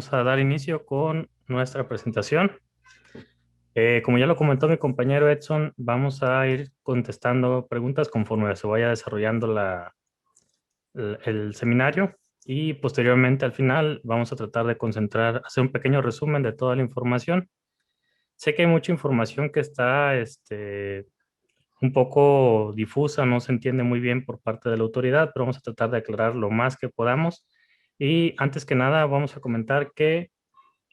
vamos a dar inicio con nuestra presentación. Como ya lo comentó mi compañero Edson, vamos a ir contestando preguntas conforme se vaya desarrollando el seminario y posteriormente al final vamos a tratar de concentrar, hacer un pequeño resumen de toda la información. Sé que hay mucha información que está un poco difusa, no se entiende muy bien por parte de la autoridad, pero vamos a tratar de aclarar lo más que podamos. Y antes que nada, vamos a comentar que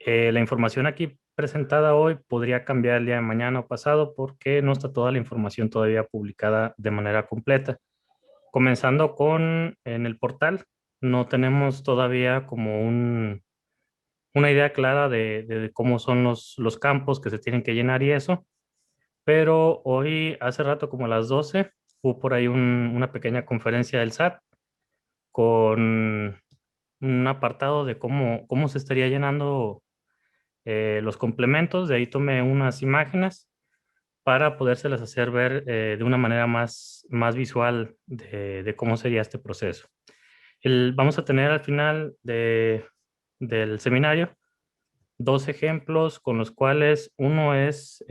la información aquí presentada hoy podría cambiar el día de mañana o pasado porque no está toda la información todavía publicada de manera completa. Comenzando con en el portal, no tenemos todavía como una idea clara de cómo son los campos que se tienen que llenar y eso, pero hoy, hace rato como a las 12, hubo por ahí una pequeña conferencia del SAT con un apartado de cómo se estaría llenando los complementos. De ahí tomé unas imágenes para podérselas hacer ver de una manera más visual de cómo sería este proceso. Vamos a tener al final del seminario dos ejemplos con los cuales uno es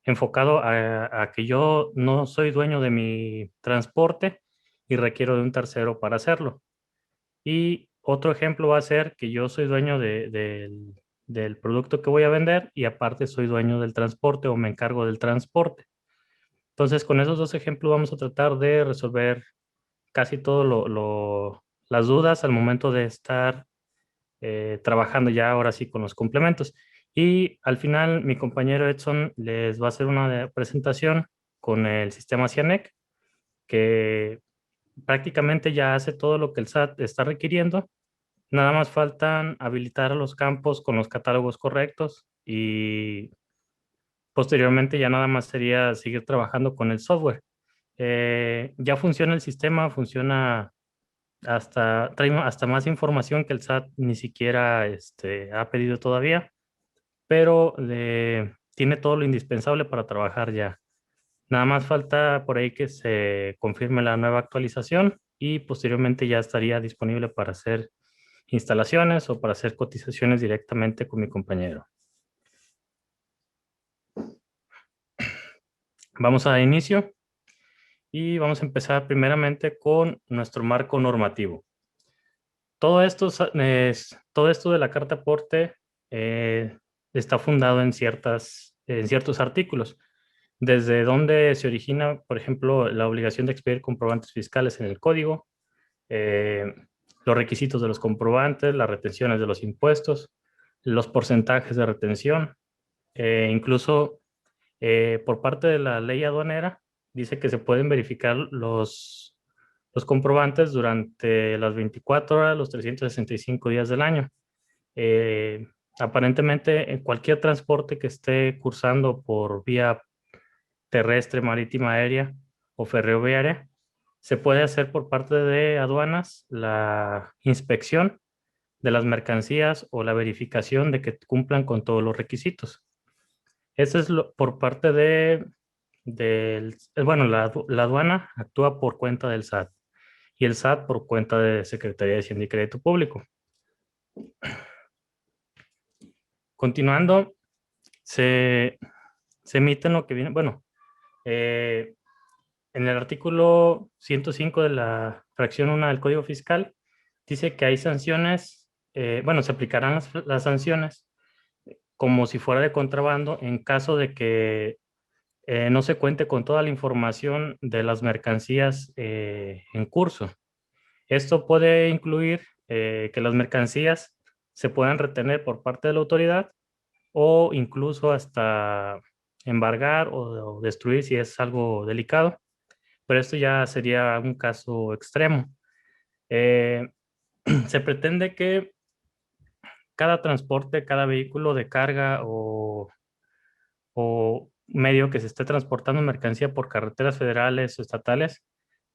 enfocado a que yo no soy dueño de mi transporte y requiero de un tercero para hacerlo. Y otro ejemplo va a ser que yo soy dueño del producto que voy a vender y aparte soy dueño del transporte o me encargo del transporte. Entonces, con esos dos ejemplos vamos a tratar de resolver casi todo las dudas al momento de estar trabajando ya ahora sí con los complementos. Y al final, mi compañero Edson les va a hacer una presentación con el sistema CIANEC, que prácticamente ya hace todo lo que el SAT está requiriendo. Nada más faltan habilitar los campos con los catálogos correctos y posteriormente ya nada más sería seguir trabajando con el software. Ya funciona el sistema, funciona trae hasta más información que el SAT ni siquiera ha pedido todavía, pero tiene todo lo indispensable para trabajar ya. Nada más falta por ahí que se confirme la nueva actualización y posteriormente ya estaría disponible para hacer instalaciones o para hacer cotizaciones directamente con mi compañero. Vamos a dar inicio y vamos a empezar primeramente con nuestro marco normativo. Todo esto de la carta aporte eh, está fundado en ciertos artículos, desde donde se origina, por ejemplo, la obligación de expedir comprobantes fiscales en el código, eh, los requisitos de los comprobantes, las retenciones de los impuestos, los porcentajes de retención, incluso por parte de la ley aduanera, dice que se pueden verificar los comprobantes durante las 24 horas, los 365 días del año. Eh, Aparentemente, en cualquier transporte que esté cursando por vía terrestre, marítima, aérea o ferroviaria, se puede hacer por parte de aduanas la inspección de las mercancías o la verificación de que cumplan con todos los requisitos. Eso es por parte bueno, la aduana actúa por cuenta del SAT y el SAT por cuenta de Secretaría de Hacienda y Crédito Público. Continuando, se, se emiten lo que viene, bueno, eh, en el artículo 105 de la fracción 1 del Código Fiscal, dice que hay sanciones, bueno, se aplicarán las sanciones como si fuera de contrabando en caso de que no se cuente con toda la información de las mercancías en curso. Esto puede incluir que las mercancías se puedan retener por parte de la autoridad o incluso hasta embargar o destruir si es algo delicado, pero esto ya sería un caso extremo. Eh, Se pretende que cada transporte, cada vehículo de carga o medio que se esté transportando mercancía por carreteras federales o estatales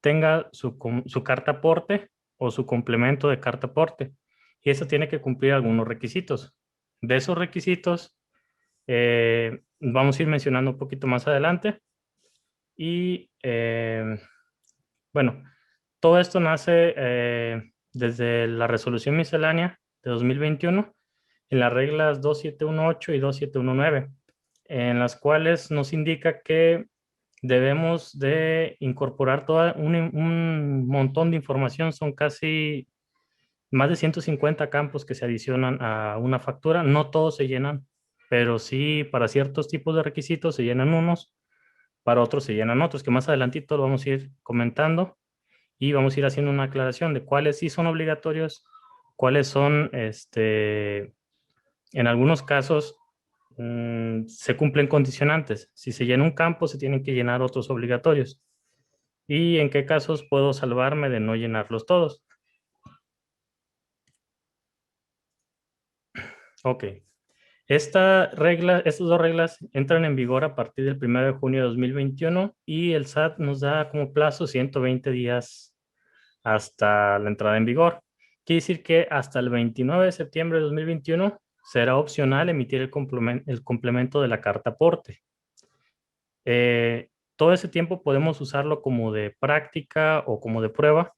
tenga su carta aporte o su complemento de carta aporte. Y eso tiene que cumplir algunos requisitos. De esos requisitos, vamos a ir mencionando un poquito más adelante. Y bueno, todo esto nace desde la resolución miscelánea de 2021 en las reglas 2718 y 2719, en las cuales nos indica que debemos de incorporar un montón de información. Son casi más de 150 campos que se adicionan a una factura. No todos se llenan, pero sí para ciertos tipos de requisitos se llenan unos, para otros se llenan otros, que más adelantito lo vamos a ir comentando y vamos a ir haciendo una aclaración de cuáles sí son obligatorios, cuáles son, en algunos casos, se cumplen condicionantes. Si se llena un campo, se tienen que llenar otros obligatorios. ¿Y en qué casos puedo salvarme de no llenarlos todos? Ok. Estas dos reglas entran en vigor a partir del 1 de junio de 2021 y el SAT nos da como plazo 120 días hasta la entrada en vigor. Quiere decir que hasta el 29 de septiembre de 2021 será opcional emitir el complemento de la carta aporte. Todo ese tiempo podemos usarlo como de práctica o como de prueba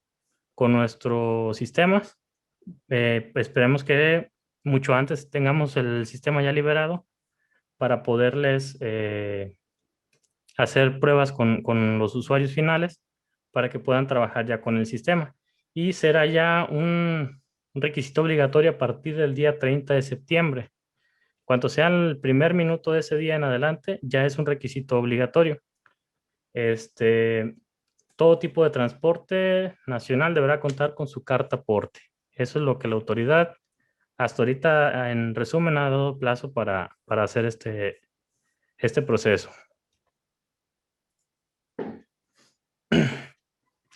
con nuestros sistemas. Esperemos que mucho antes tengamos el sistema ya liberado para poderles hacer pruebas con los usuarios finales para que puedan trabajar ya con el sistema. Y será ya un requisito obligatorio a partir del día 30 de septiembre. Cuanto sea el primer minuto de ese día en adelante, ya es un requisito obligatorio. Este, todo tipo de transporte nacional deberá contar con su carta aporte. Eso es lo que la autoridad hasta ahorita, en resumen, ha dado plazo para hacer este proceso.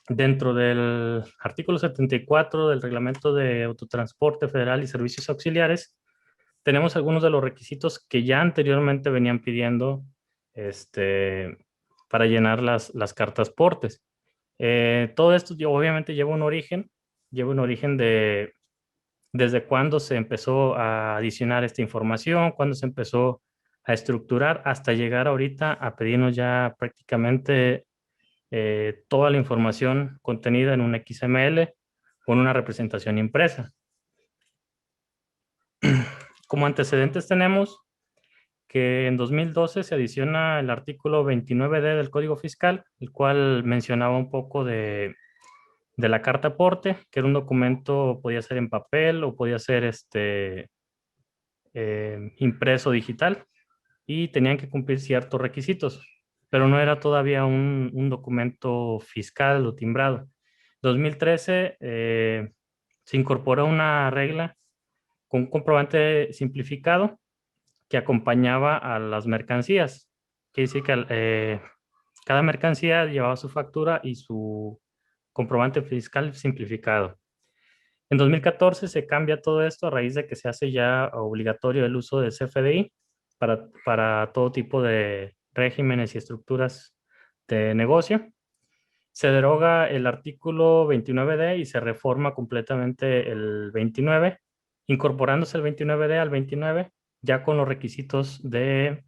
Dentro del artículo 74 del Reglamento de Autotransporte Federal y Servicios Auxiliares, tenemos algunos de los requisitos que ya anteriormente venían pidiendo este, para llenar las cartas portes. Todo esto obviamente lleva un origen de desde cuándo se empezó a adicionar esta información, cuándo se empezó a estructurar, hasta llegar ahorita a pedirnos ya prácticamente toda la información contenida en un XML con una representación impresa. Como antecedentes tenemos que en 2012 se adiciona el artículo 29D del Código Fiscal, el cual mencionaba un poco de la carta aporte, que era un documento, podía ser en papel o podía ser impreso digital, y tenían que cumplir ciertos requisitos, pero no era todavía un documento fiscal o timbrado. 2013 se incorporó una regla con un comprobante simplificado que acompañaba a las mercancías. Quiere decir que cada mercancía llevaba su factura y su comprobante fiscal simplificado. En 2014 se cambia todo esto a raíz de que se hace ya obligatorio el uso de CFDI para todo tipo de regímenes y estructuras de negocio. Se deroga el artículo 29D y se reforma completamente el 29, incorporándose el 29D al 29, ya con los requisitos de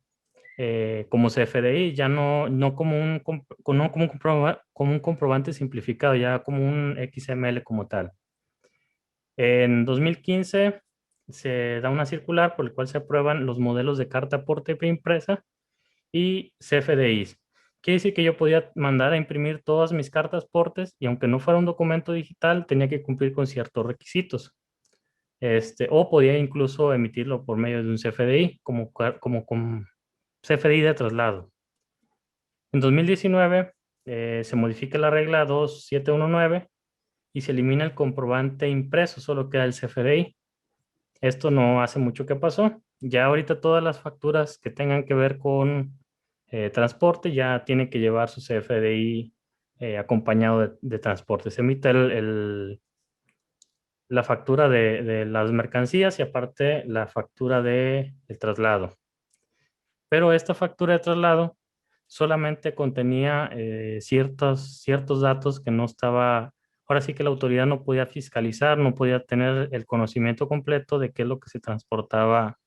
como CFDI, ya no como no como un comprobante simplificado, ya como un XML como tal. En 2015 se da una circular por la cual se aprueban los modelos de carta aporte preimpresa y CFDIs. Quiere decir que yo podía mandar a imprimir todas mis cartas portes y aunque no fuera un documento digital, tenía que cumplir con ciertos requisitos. O podía incluso emitirlo por medio de un CFDI, como con CFDI de traslado. En 2019 se modifica la regla 2719 y se elimina el comprobante impreso, solo queda el CFDI. Esto no hace mucho que pasó. Ya ahorita todas las facturas que tengan que ver con transporte ya tienen que llevar su CFDI acompañado de transporte. Se emite la factura de las mercancías y aparte la factura del traslado. Pero esta factura de traslado solamente contenía ciertos datos que no estaba, ahora sí que la autoridad no podía fiscalizar, no podía tener el conocimiento completo de qué es lo que se transportaba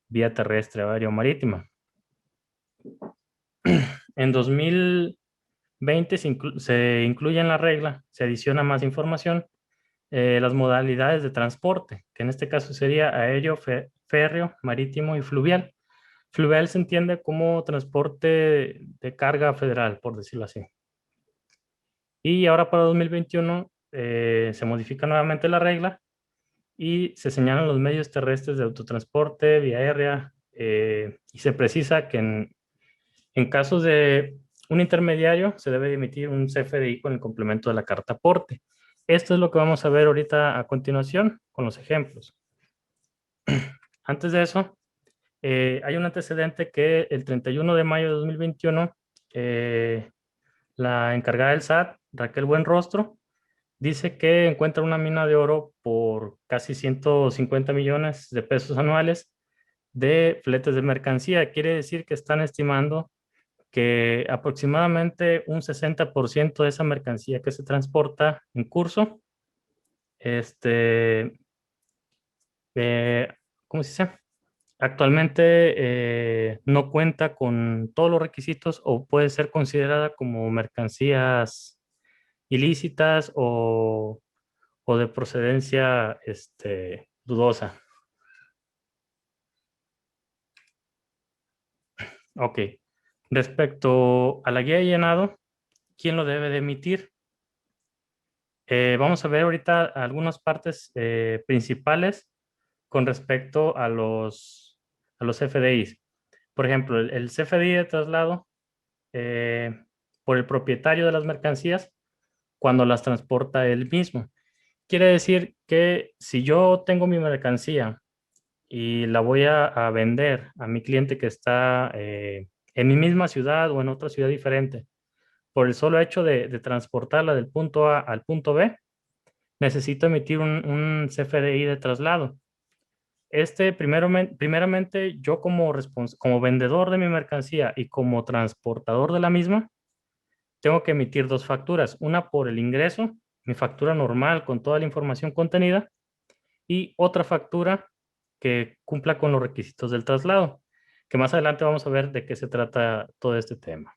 vía terrestre, aérea o marítima. En 2020 se incluye en la regla, se adiciona más información las modalidades de transporte, que en este caso sería aéreo, férreo, marítimo y fluvial. Fluvial se entiende como transporte de carga federal, por decirlo así. Y ahora para 2021 se modifica nuevamente la regla y se señalan los medios terrestres de autotransporte, vía aérea, y se precisa que en casos de un intermediario se debe emitir un CFDI con el complemento de la carta aporte. Esto es lo que vamos a ver ahorita a continuación con los ejemplos. Antes de eso, hay un antecedente que el 31 de mayo de 2021, la encargada del SAT, Raquel Buenrostro, dice que encuentra una mina de oro por casi 150 millones de pesos anuales de fletes de mercancía. Quiere decir que están estimando que aproximadamente un 60% de esa mercancía que se transporta en curso, este, eh, ¿cómo se dice? Actualmente no cuenta con todos los requisitos o puede ser considerada como mercancías ilícitas o de procedencia dudosa. Ok. Respecto a la guía de llenado, ¿quién lo debe de emitir? Vamos a ver ahorita algunas partes principales con respecto a los CFDIs. Por ejemplo, el CFDI de traslado por el propietario de las mercancías cuando las transporta él mismo. Quiere decir que si yo tengo mi mercancía y la voy a vender a mi cliente que está en mi misma ciudad o en otra ciudad diferente, por el solo hecho de transportarla del punto A al punto B, necesito emitir un CFDI de traslado. Primeramente, yo como vendedor de mi mercancía y como transportador de la misma, tengo que emitir dos facturas, una por el ingreso, mi factura normal con toda la información contenida, y otra factura que cumpla con los requisitos del traslado, que más adelante vamos a ver de qué se trata todo este tema.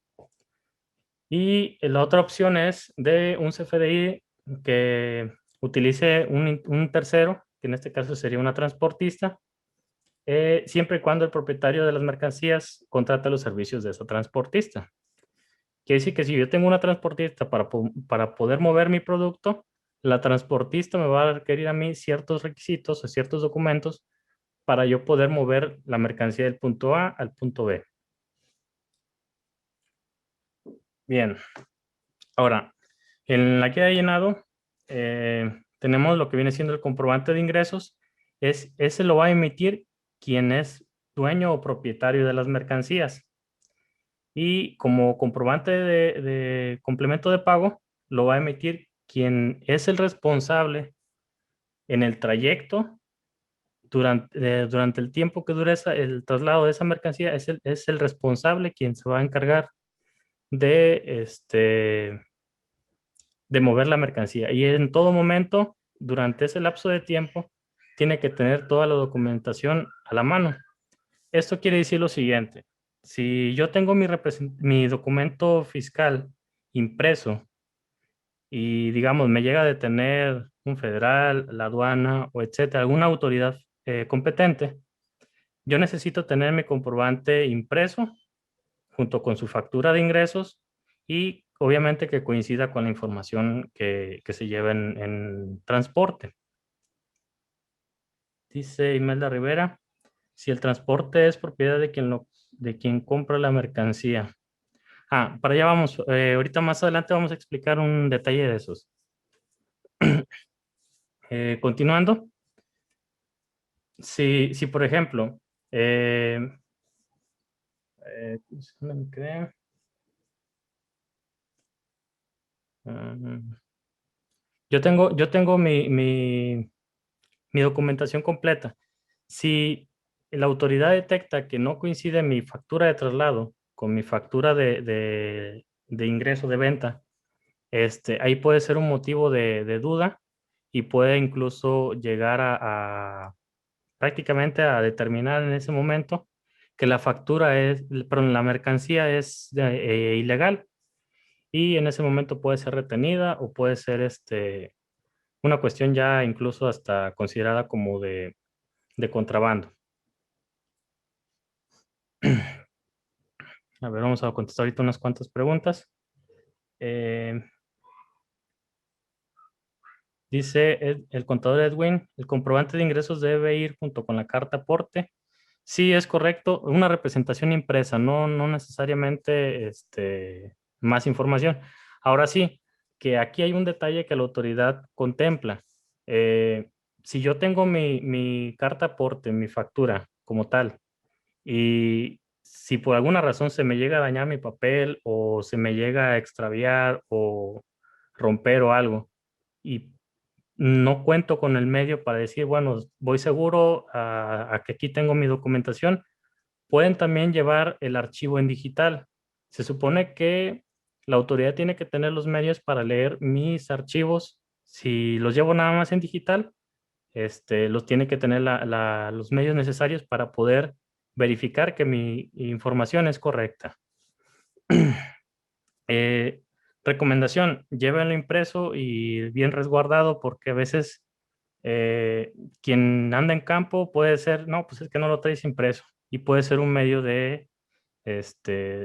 Y la otra opción es de un CFDI que utilice un tercero, que en este caso sería una transportista, siempre y cuando el propietario de las mercancías contrata los servicios de esa transportista. Quiere decir que si yo tengo una transportista para poder mover mi producto, la transportista me va a requerir a mí ciertos requisitos o ciertos documentos para yo poder mover la mercancía del punto A al punto B. Bien, ahora, en la guía de llenado tenemos lo que viene siendo el comprobante de ingresos. Ese lo va a emitir quien es dueño o propietario de las mercancías. Y como comprobante de complemento de pago, lo va a emitir quien es el responsable en el trayecto durante el tiempo que dure el traslado de esa mercancía, es el responsable quien se va a encargar de, de mover la mercancía. Y en todo momento, durante ese lapso de tiempo, tiene que tener toda la documentación a la mano. Esto quiere decir lo siguiente. Si yo tengo mi documento fiscal impreso y, digamos, me llega a detener un federal, la aduana o etcétera, alguna autoridad competente, yo necesito tener mi comprobante impreso junto con su factura de ingresos y obviamente que coincida con la información que se lleva en transporte. Dice Imelda Rivera, si el transporte es propiedad de quien compra la mercancía. Para allá vamos. Ahorita más adelante vamos a explicar un detalle de esos. Continuando, si por ejemplo, eh, ¿dónde me quedé? Mm, yo tengo mi documentación completa. Si la autoridad detecta que no coincide mi factura de traslado con mi factura de ingreso de venta, ahí puede ser un motivo de duda y puede incluso llegar prácticamente a determinar en ese momento que perdón, la mercancía es ilegal y en ese momento puede ser retenida o puede ser una cuestión ya incluso hasta considerada como de contrabando. A ver, vamos a contestar ahorita unas cuantas preguntas. Eh, Dice el contador Edwin, el comprobante de ingresos debe ir junto con la carta aporte. Sí, es correcto, una representación impresa, no necesariamente más información. Ahora sí, que aquí hay un detalle que la autoridad contempla. Eh, si yo tengo mi carta aporte, mi factura como tal, y si por alguna razón se me llega a dañar mi papel o se me llega a extraviar o romper o algo, y no cuento con el medio para decir, bueno, voy seguro a que aquí tengo mi documentación, pueden también llevar el archivo en digital. Se supone que la autoridad tiene que tener los medios para leer mis archivos. Si los llevo nada más en digital, los tiene que tener los medios necesarios para poder verificar que mi información es correcta. Eh, Recomendación, llévenlo impreso y bien resguardado porque a veces quien anda en campo puede ser, no, pues es que no lo traes impreso y puede ser un medio de,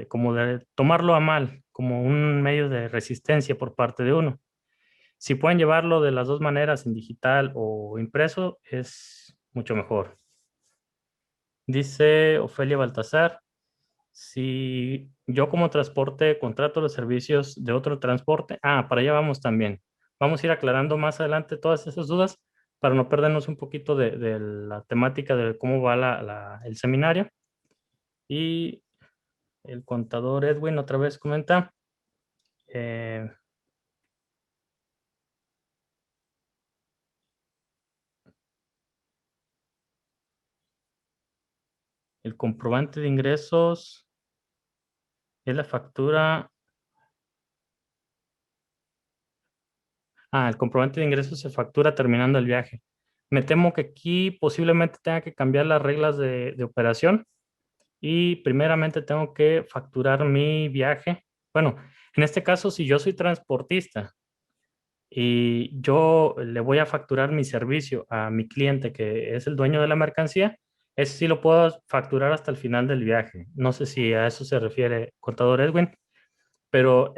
como de tomarlo a mal, como un medio de resistencia por parte de uno. Si pueden llevarlo de las dos maneras, en digital o impreso, es mucho mejor. Dice Ofelia Baltasar, si yo como transporte contrato los servicios de otro transporte, para allá vamos también. Vamos a ir aclarando más adelante todas esas dudas para no perdernos un poquito de la temática de cómo va el seminario. Y el contador Edwin otra vez comenta, eh, el comprobante de ingresos es la factura. El comprobante de ingresos se factura terminando el viaje. Me temo que aquí posiblemente tenga que cambiar las reglas de operación y primeramente tengo que facturar mi viaje. Bueno, en este caso, si yo soy transportista y yo le voy a facturar mi servicio a mi cliente, que es el dueño de la mercancía, ese sí lo puedo facturar hasta el final del viaje. No sé si a eso se refiere, contador Edwin, pero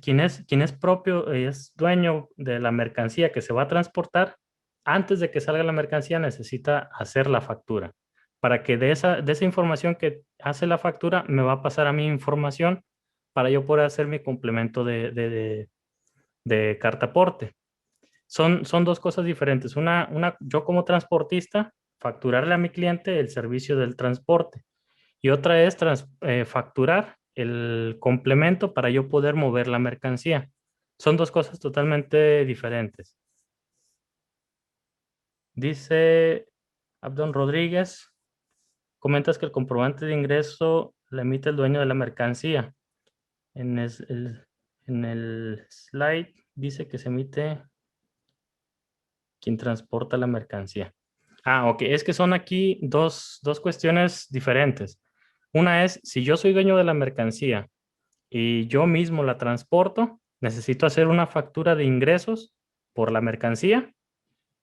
quien es propio, es dueño de la mercancía que se va a transportar, antes de que salga la mercancía necesita hacer la factura. Para que de esa información que hace la factura me va a pasar a mí información para yo poder hacer mi complemento de carta aporte. Son dos cosas diferentes. Yo como transportista, facturarle a mi cliente el servicio del transporte y otra es facturar el complemento para yo poder mover la mercancía. Son dos cosas totalmente diferentes. Dice Abdon Rodríguez, comentas que el comprobante de ingreso lo emite el dueño de la mercancía. En el slide dice que se emite quien transporta la mercancía. Ok, es que son aquí dos cuestiones diferentes. Una es, si yo soy dueño de la mercancía y yo mismo la transporto, necesito hacer una factura de ingresos por la mercancía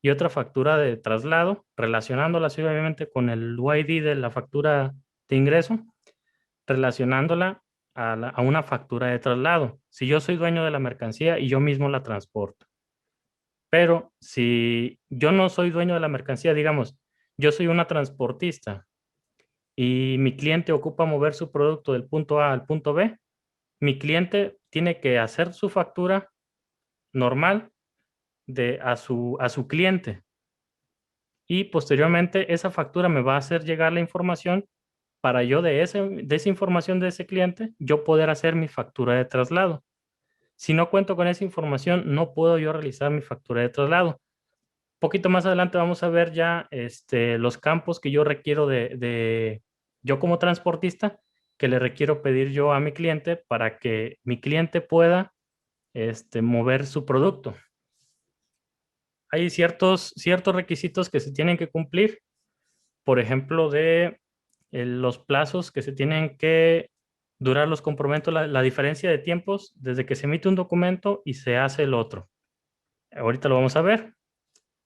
y otra factura de traslado, relacionándola sí, obviamente con el UID de la factura de ingreso, relacionándola a una factura de traslado. Si yo soy dueño de la mercancía y yo mismo la transporto. Pero si yo no soy dueño de la mercancía, digamos, yo soy una transportista y mi cliente ocupa mover su producto del punto A al punto B, mi cliente tiene que hacer su factura normal a su cliente y posteriormente esa factura me va a hacer llegar la información para yo de esa información de ese cliente, yo poder hacer mi factura de traslado. Si no cuento con esa información, no puedo yo realizar mi factura de traslado. Poquito más adelante vamos a ver ya los campos que yo requiero yo como transportista, que le requiero pedir yo a mi cliente para que mi cliente pueda mover su producto. Hay ciertos requisitos que se tienen que cumplir, por ejemplo, de los plazos que se tienen que durar los compromisos, la diferencia de tiempos desde que se emite un documento y se hace el otro. Ahorita lo vamos a ver.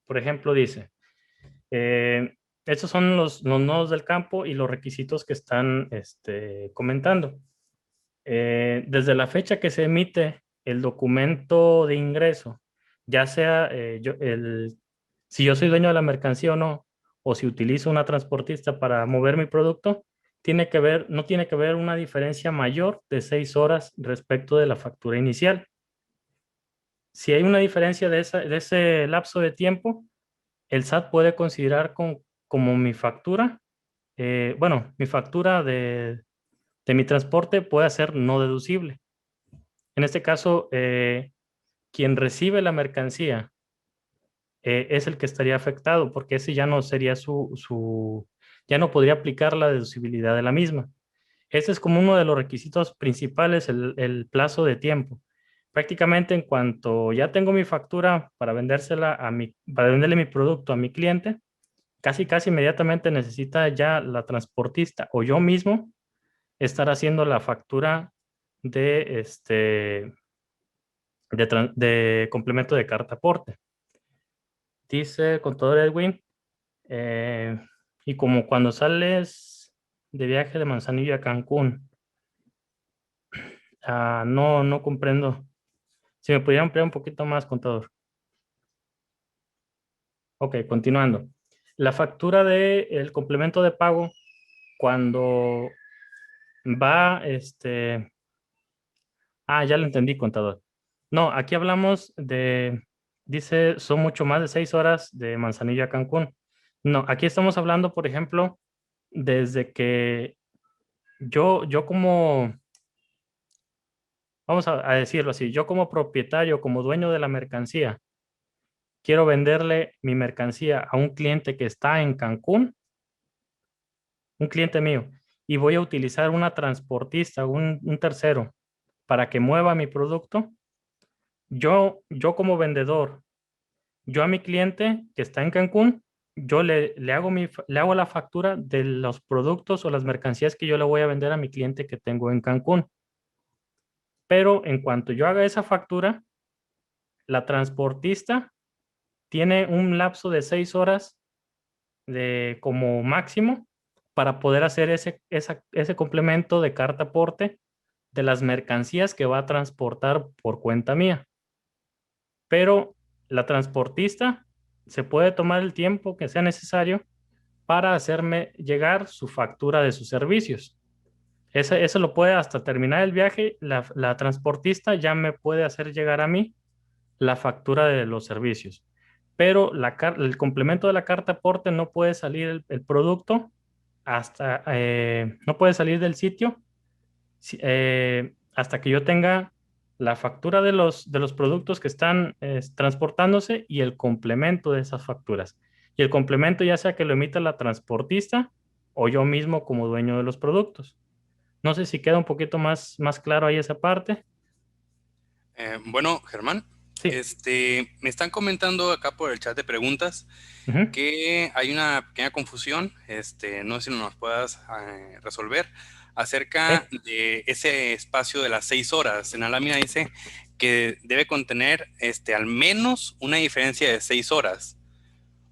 Por ejemplo, dice, eh, estos son los nodos del campo y los requisitos que están comentando. Desde la fecha que se emite el documento de ingreso, ya sea si yo soy dueño de la mercancía o no, o si utilizo una transportista para mover mi producto, no tiene que haber una diferencia mayor de 6 horas respecto de la factura inicial. Si hay una diferencia de ese lapso de tiempo, el SAT puede considerar como mi factura, bueno, mi factura de mi transporte puede ser no deducible. En este caso, quien recibe la mercancía es el que estaría afectado, porque ese ya no sería ya no podría aplicar la deducibilidad de la misma. Este es como uno de los requisitos principales, el plazo de tiempo. Prácticamente en cuanto ya tengo mi factura para para venderle mi producto a mi cliente, casi inmediatamente necesita ya la transportista o yo mismo estar haciendo la factura de de complemento de carta aporte. Dice el contador Edwin, eh, y como cuando sales de viaje de Manzanillo a Cancún, no comprendo. Si me pudiera ampliar un poquito más, contador. Ok, continuando. La factura el complemento de pago, cuando va, ya lo entendí, contador. No, aquí hablamos dice, son mucho más de 6 horas de Manzanillo a Cancún. No, aquí estamos hablando, por ejemplo, desde que yo como, vamos a decirlo así, yo como propietario, como dueño de la mercancía, quiero venderle mi mercancía a un cliente que está en Cancún, un cliente mío, y voy a utilizar una transportista, un tercero, para que mueva mi producto. Yo como vendedor, yo a mi cliente que está en Cancún, yo le hago la factura de los productos o las mercancías que yo le voy a vender a mi cliente que tengo en Cancún. Pero en cuanto yo haga esa factura, la transportista tiene un lapso de 6 horas como máximo para poder hacer ese complemento de carta aporte de las mercancías que va a transportar por cuenta mía. Pero la transportista se puede tomar el tiempo que sea necesario para hacerme llegar su factura de sus servicios. Eso lo puede hasta terminar el viaje, la transportista ya me puede hacer llegar a mí la factura de los servicios. Pero el complemento de la carta aporte no puede salir el producto no puede salir del sitio hasta que yo tenga la factura de los productos que están transportándose y el complemento de esas facturas. Y el complemento ya sea que lo emita la transportista o yo mismo como dueño de los productos. No sé si queda un poquito más claro ahí esa parte. Bueno, Germán, Sí. me están comentando acá por el chat de preguntas Ujú. que hay una pequeña confusión, no sé si nos puedas resolver acerca Ok. de ese espacio de las 6 horas. En la lámina dice que debe contener al menos una diferencia de 6 horas.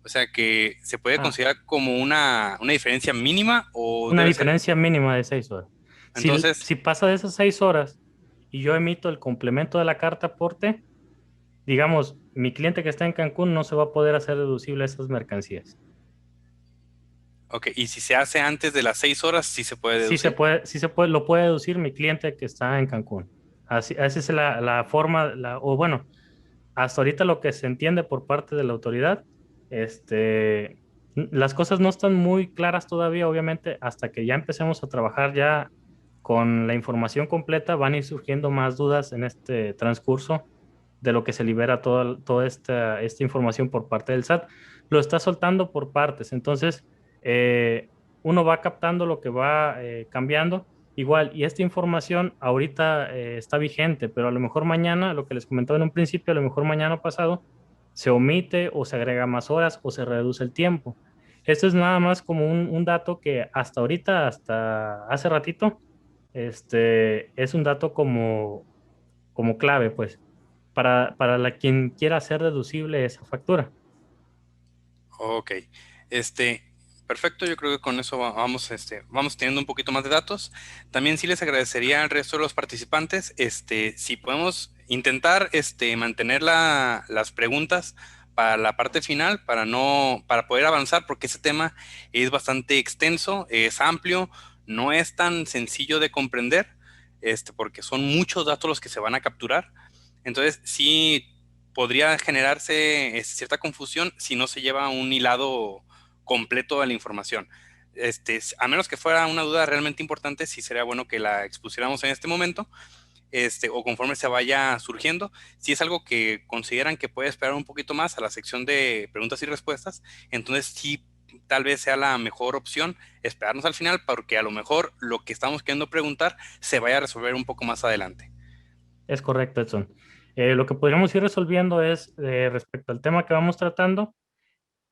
O sea que se puede Ah, considerar como una diferencia mínima o una debe ser. diferencia mínima de 6 horas. Entonces, Si pasa de esas 6 horas y yo emito el complemento de la carta aporte, digamos, mi cliente que está en Cancún no se va a poder hacer deducible esas mercancías. ok, y si se hace antes de las 6 horas, sí se puede deducir. Sí se puede, lo puede deducir mi cliente que está en Cancún. Esa es la forma, o bueno, hasta ahorita lo que se entiende por parte de la autoridad, las cosas no están muy claras todavía, obviamente, hasta que ya empecemos a trabajar ya con la información completa, van a ir surgiendo más dudas en este transcurso de lo que se libera toda esta información por parte del SAT. Lo está soltando por partes, entonces uno va captando lo que va cambiando. Igual, y esta información ahorita está vigente, pero a lo mejor mañana, lo que les comentaba en un principio, a lo mejor mañana pasado, se omite o se agrega más horas o se reduce el tiempo. Esto es nada más como un dato que hasta ahorita, hasta hace ratito, es un dato como clave, pues. para quien quiera hacer deducible esa factura. Ok, este, perfecto, yo creo que con eso vamos, vamos teniendo un poquito más de datos. También sí les agradecería al resto de los participantes, si podemos intentar, mantener las preguntas para la parte final, para poder avanzar, porque ese tema es bastante extenso, es amplio, no es tan sencillo de comprender, porque son muchos datos los que se van a capturar. Entonces, sí podría generarse cierta confusión si no se lleva un hilado completo de la información. A menos que fuera una duda realmente importante, sí sería bueno que la expusiéramos en este momento, o conforme se vaya surgiendo. Si es algo que consideran que puede esperar un poquito más a la sección de preguntas y respuestas, entonces sí, tal vez sea la mejor opción esperarnos al final, porque a lo mejor lo que estamos queriendo preguntar se vaya a resolver un poco más adelante. Es correcto, Edson. Lo que podríamos ir resolviendo es respecto al tema que vamos tratando.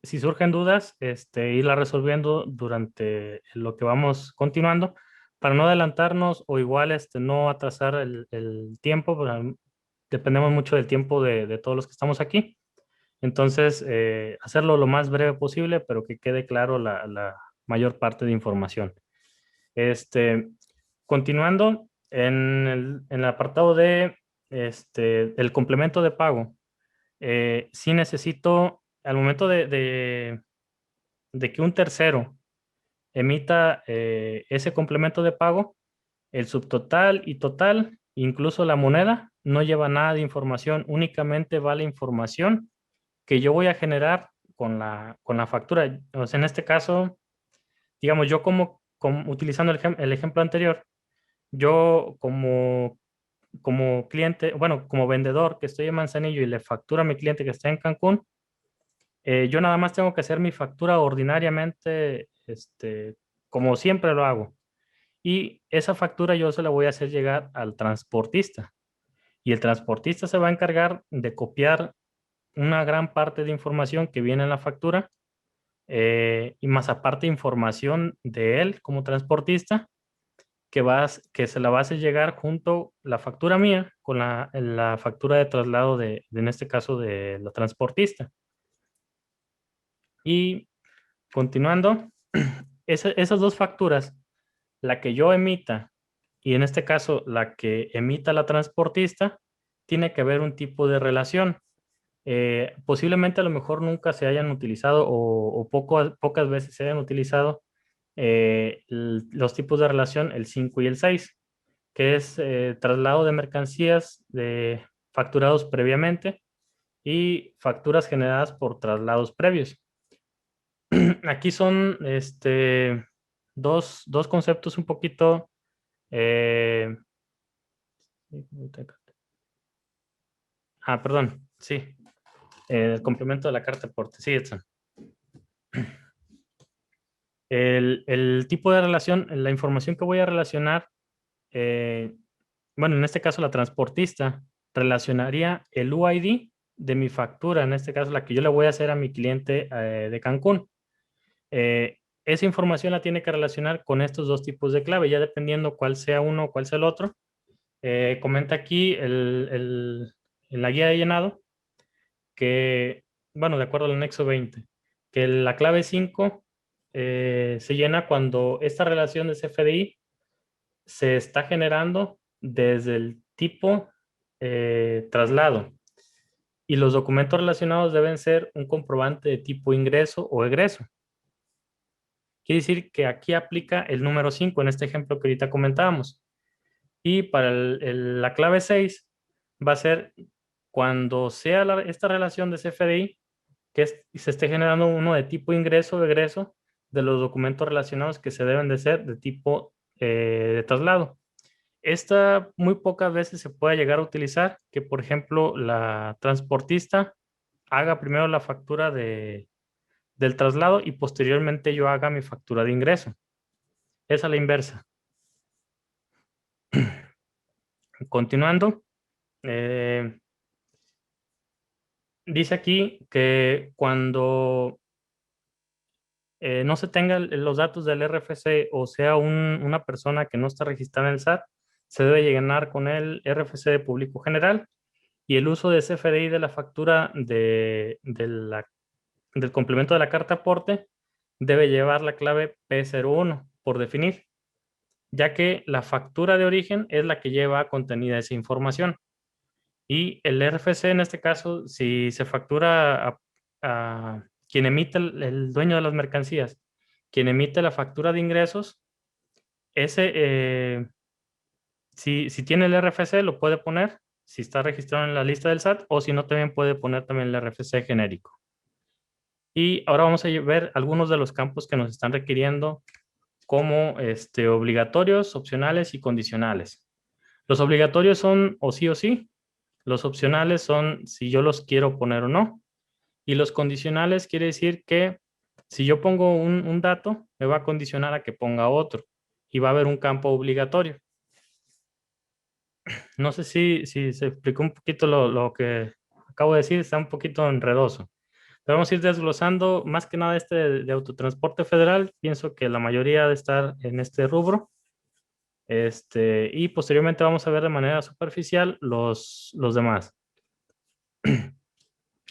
Si surgen dudas, irla resolviendo durante lo que vamos continuando para no adelantarnos o igual no atrasar el tiempo. Dependemos mucho del tiempo de todos los que estamos aquí. Entonces, hacerlo lo más breve posible, pero que quede claro la mayor parte de información. Este, Continuando en el apartado de el complemento de pago, sí necesito, al momento de que un tercero emita ese complemento de pago, el subtotal y total, incluso la moneda, no lleva nada de información, únicamente va la información que yo voy a generar con la factura. O sea, en este caso, digamos, yo utilizando el ejemplo anterior, yo como cliente, bueno, como vendedor que estoy en Manzanillo y le factura a mi cliente que está en Cancún, yo nada más tengo que hacer mi factura ordinariamente, como siempre lo hago. Y esa factura yo se la voy a hacer llegar al transportista. Y el transportista se va a encargar de copiar una gran parte de información que viene en la factura, y más aparte información de él como transportista que se la va a hacer llegar junto la factura mía con la factura de traslado en este caso de la transportista. Y continuando, esas dos facturas, la que yo emita y en este caso la que emita la transportista, tiene que haber un tipo de relación. Posiblemente a lo mejor nunca se hayan utilizado o pocas veces se hayan utilizado los tipos de relación, el 5 y el 6, que es traslado de mercancías facturados previamente y facturas generadas por traslados previos. Aquí son dos conceptos un poquito. eh, Perdón, sí, el complemento de la carta de aporte. Sí, Edson. El tipo de relación, la información que voy a relacionar, eh, bueno, en este caso la transportista relacionaría el UID de mi factura, en este caso la que yo le voy a hacer a mi cliente de Cancún. Esa información la tiene que relacionar con estos dos tipos de clave, ya dependiendo cuál sea uno o cuál sea el otro. Comenta aquí en la guía de llenado que, bueno, de acuerdo al anexo 20, que la clave 5 se llena cuando esta relación de CFDI se está generando desde el tipo traslado y los documentos relacionados deben ser un comprobante de tipo ingreso o egreso. Quiere decir que aquí aplica el número 5 en este ejemplo que ahorita comentábamos. Y para la clave 6 va a ser cuando sea esta relación de CFDI se esté generando uno de tipo ingreso o egreso de los documentos relacionados que se deben de ser de tipo de traslado. Esta muy pocas veces se puede llegar a utilizar que, por ejemplo, la transportista haga primero la factura del traslado y posteriormente yo haga mi factura de ingreso. Esa es la inversa. Continuando, eh, dice aquí que cuando no se tengan los datos del RFC o sea una persona que no está registrada en el SAT, se debe llenar con el RFC de público general y el uso de CFDI de la factura del complemento de la carta aporte debe llevar la clave P01 por definir, ya que la factura de origen es la que lleva contenida esa información. Y el RFC en este caso, si se factura a quien emite el dueño de las mercancías, quien emite la factura de ingresos, ese, si tiene el RFC, lo puede poner, si está registrado en la lista del SAT, o si no, también puede poner también el RFC genérico. Y ahora vamos a ver algunos de los campos que nos están requiriendo como obligatorios, opcionales y condicionales. Los obligatorios son o sí, los opcionales son si yo los quiero poner o no, y los condicionales quiere decir que si yo pongo un dato, me va a condicionar a que ponga otro, y va a haber un campo obligatorio. No sé si se explicó un poquito lo que acabo de decir, está un poquito enredoso. Pero vamos a ir desglosando más que nada de autotransporte federal. Pienso que la mayoría de estar en este rubro. Y posteriormente vamos a ver de manera superficial los demás.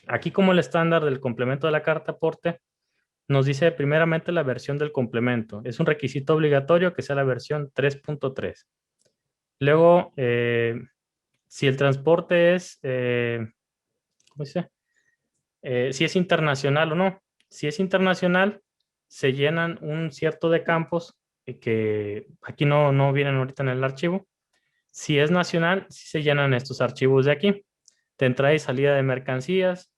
Aquí como el estándar del complemento de la carta aporte, nos dice primeramente la versión del complemento. Es un requisito obligatorio que sea la versión 3.3. Luego, si el transporte es, ¿cómo dice? Si es internacional o no. Si es internacional, se llenan un cierto de campos que aquí no vienen ahorita en el archivo. Si es nacional, sí se llenan estos archivos de aquí, de entrada y salida de mercancías.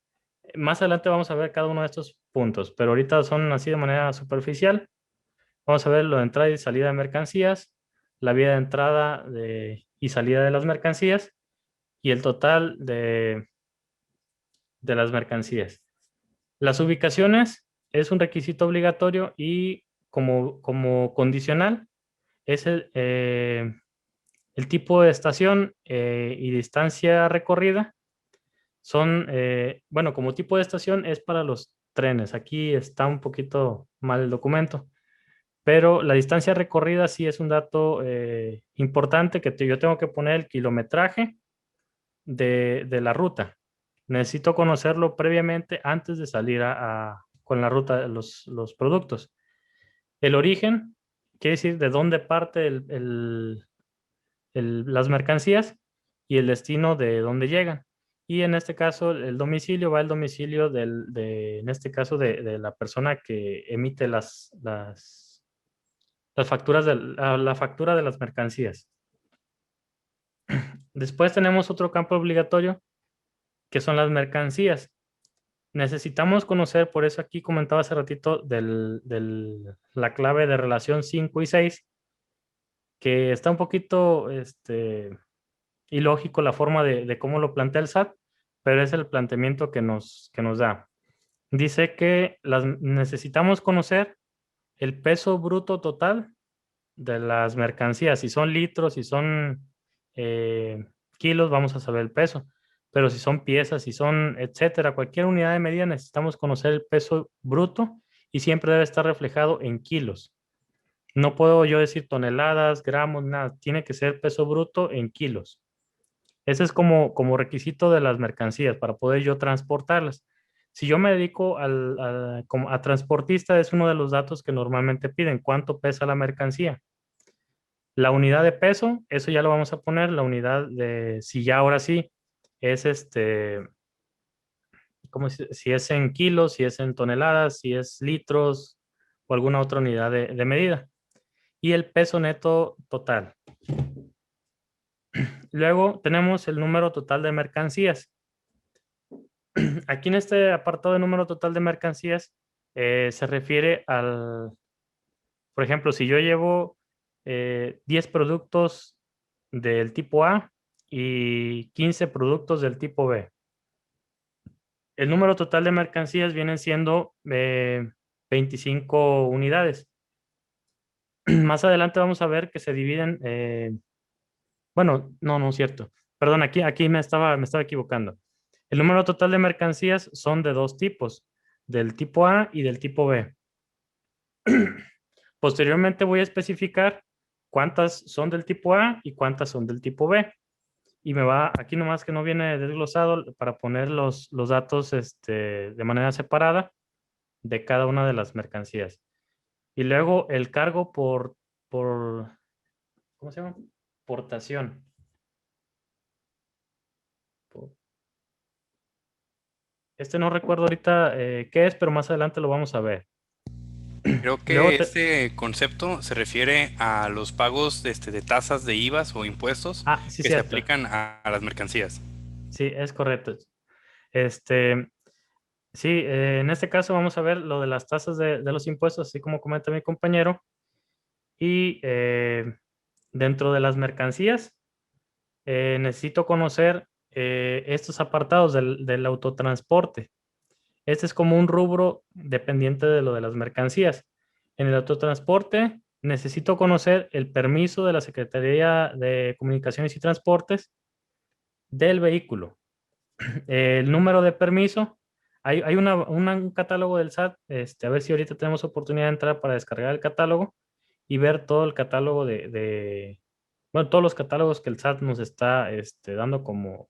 Más adelante vamos a ver cada uno de estos puntos, pero ahorita son así de manera superficial. Vamos a ver lo de entrada y salida de mercancías, la vía de entrada y salida de las mercancías y el total de las mercancías. Las ubicaciones es un requisito obligatorio y como condicional es el tipo de estación y distancia recorrida. Bueno, como tipo de estación es para los trenes. Aquí está un poquito mal el documento, pero la distancia recorrida sí es un dato importante que yo tengo que poner el kilometraje de la ruta. Necesito conocerlo previamente antes de salir con la ruta de los productos. El origen, quiere decir de dónde parte las mercancías y el destino de dónde llegan. Y en este caso, el domicilio va al domicilio en este caso, de la persona que emite las facturas, la factura de las mercancías. Después tenemos otro campo obligatorio, que son las mercancías. Necesitamos conocer, por eso aquí comentaba hace ratito, la clave de relación 5 y 6, que está un poquito ilógico la forma de cómo lo plantea el SAT, pero es el planteamiento que nos da. Dice que necesitamos conocer el peso bruto total de las mercancías. Si son litros, si son kilos, vamos a saber el peso. Pero si son piezas, si son, etcétera, cualquier unidad de medida, necesitamos conocer el peso bruto y siempre debe estar reflejado en kilos. No puedo yo decir toneladas, gramos, nada. Tiene que ser peso bruto en kilos. Ese es como requisito de las mercancías para poder yo transportarlas. Si yo me dedico a transportista, es uno de los datos que normalmente piden. ¿Cuánto pesa la mercancía? La unidad de peso, eso ya lo vamos a poner. La unidad si ya ahora sí, es como si es en kilos, si es en toneladas, si es litros o alguna otra unidad de medida. Y el peso neto total. Luego tenemos el número total de mercancías. Aquí en este apartado de número total de mercancías se refiere por ejemplo, si yo llevo 10 productos del tipo A y 15 productos del tipo B. El número total de mercancías vienen siendo 25 unidades. Más adelante vamos a ver que se dividen, bueno, no es cierto. Perdón, aquí me estaba equivocando. El número total de mercancías son de dos tipos, del tipo A y del tipo B. Posteriormente voy a especificar cuántas son del tipo A y cuántas son del tipo B. y me va, aquí nomás que no viene desglosado para poner los datos de manera separada de cada una de las mercancías. Y luego el cargo por ¿cómo se llama? Portación. No recuerdo ahorita qué es, pero más adelante lo vamos a ver. Creo Luego, que este concepto se refiere a los pagos de tasas de IVAs o impuestos sí, que se cierto. aplican a las mercancías. Sí, es correcto. Este, sí, en este caso vamos a ver lo de las tasas de los impuestos, así como comenta mi compañero. Y dentro de las mercancías, necesito conocer estos apartados del autotransporte. Este es como un rubro dependiente de lo de las mercancías. En el autotransporte necesito conocer el permiso de la Secretaría de Comunicaciones y Transportes del vehículo. El número de permiso. Hay un catálogo del SAT. A ver si ahorita tenemos oportunidad de entrar para descargar el catálogo y ver todo el catálogo bueno, todos los catálogos que el SAT nos está dando como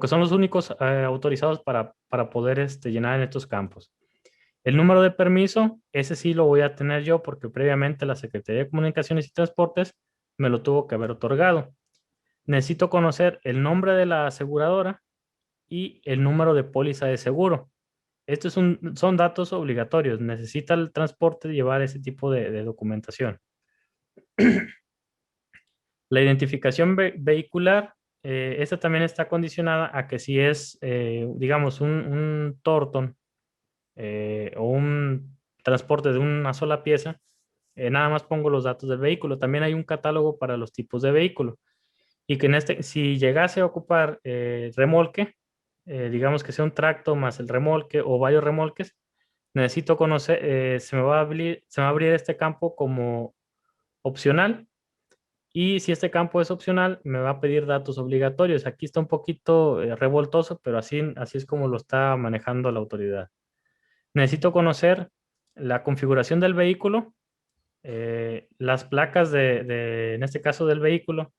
que son los únicos autorizados para poder llenar en estos campos. El número de permiso, ese sí lo voy a tener yo porque previamente la Secretaría de Comunicaciones y Transportes me lo tuvo que haber otorgado. Necesito conocer el nombre de la aseguradora y el número de póliza de seguro. Estos son datos obligatorios. Necesita el transporte llevar ese tipo de documentación. La identificación vehicular, esta también está condicionada a que si es, digamos, un Torton o un transporte de una sola pieza, nada más pongo los datos del vehículo. También hay un catálogo para los tipos de vehículo. Y que si llegase a ocupar remolque, digamos que sea un tracto más el remolque o varios remolques, necesito conocer, se me va a abrir este campo como opcional. Y si este campo es opcional, me va a pedir datos obligatorios. Aquí está un poquito revoltoso, pero así es como lo está manejando la autoridad. Necesito conocer la configuración del vehículo, las placas en este caso del vehículo,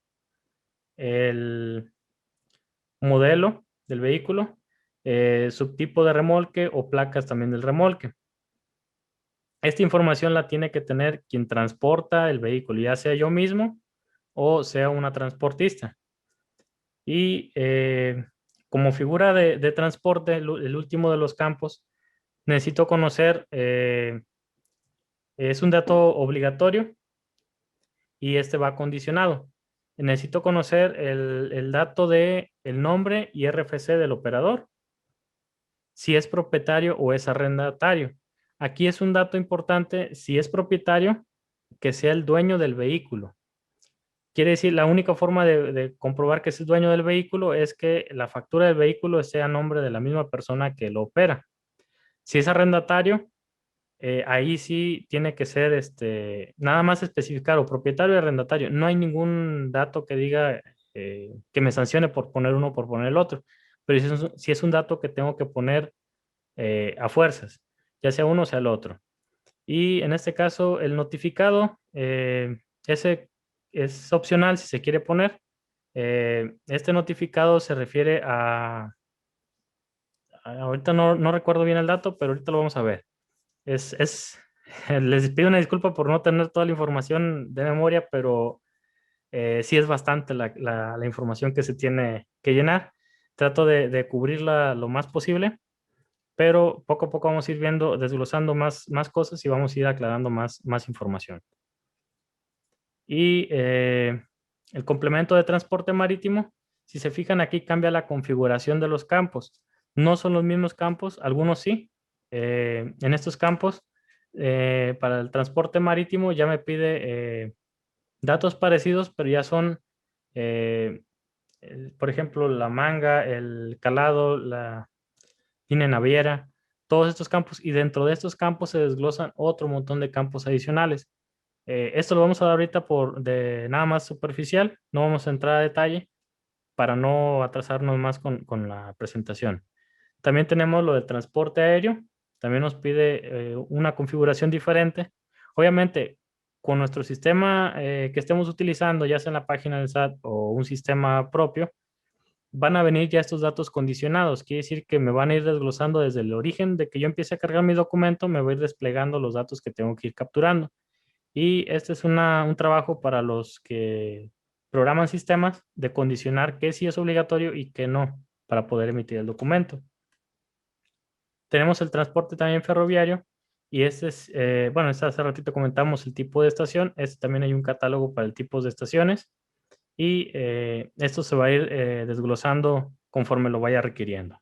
el modelo del vehículo, subtipo de remolque o placas también del remolque. Esta información la tiene que tener quien transporta el vehículo, ya sea yo mismo o sea una transportista. Y como figura de transporte, el último de los campos, necesito conocer, es un dato obligatorio y este va condicionado. Necesito conocer el dato de el nombre y RFC del operador, si es propietario o es arrendatario. Aquí es un dato importante, si es propietario, que sea el dueño del vehículo. Quiere decir, la única forma de comprobar que es el dueño del vehículo es que la factura del vehículo sea a nombre de la misma persona que lo opera. Si es arrendatario, ahí sí tiene que ser nada más especificar o propietario o arrendatario. No hay ningún dato que diga que me sancione por poner uno o por poner el otro. Pero si es un dato que tengo que poner a fuerzas, ya sea uno o sea el otro. Y en este caso, el notificado, ese es opcional si se quiere poner. Este notificado se refiere ahorita no recuerdo bien el dato, pero ahorita lo vamos a ver. Les pido una disculpa por no tener toda la información de memoria, pero sí es bastante la información que se tiene que llenar. Trato de cubrirla lo más posible, pero poco a poco vamos a ir viendo, desglosando más cosas y vamos a ir aclarando más información. Y el complemento de transporte marítimo, si se fijan aquí cambia la configuración de los campos. No son los mismos campos, algunos sí. En estos campos, para el transporte marítimo ya me pide datos parecidos, pero ya son, eh, por ejemplo, la manga, el calado, la línea naviera, todos estos campos. Y dentro de estos campos se desglosan otro montón de campos adicionales. Esto lo vamos a dar ahorita de nada más superficial, no vamos a entrar a detalle para no atrasarnos más con la presentación. También tenemos lo del transporte aéreo, también nos pide una configuración diferente. Obviamente, con nuestro sistema que estemos utilizando, ya sea en la página del SAT o un sistema propio, van a venir ya estos datos condicionados. Quiere decir que me van a ir desglosando desde el origen de que yo empiece a cargar mi documento, me voy a ir desplegando los datos que tengo que ir capturando. Y este es un trabajo para los que programan sistemas de condicionar qué sí es obligatorio y qué no para poder emitir el documento. Tenemos el transporte también ferroviario y este es, bueno, este hace ratito comentamos el tipo de estación. Este también hay un catálogo para el tipo de estaciones y esto se va a ir desglosando conforme lo vaya requiriendo.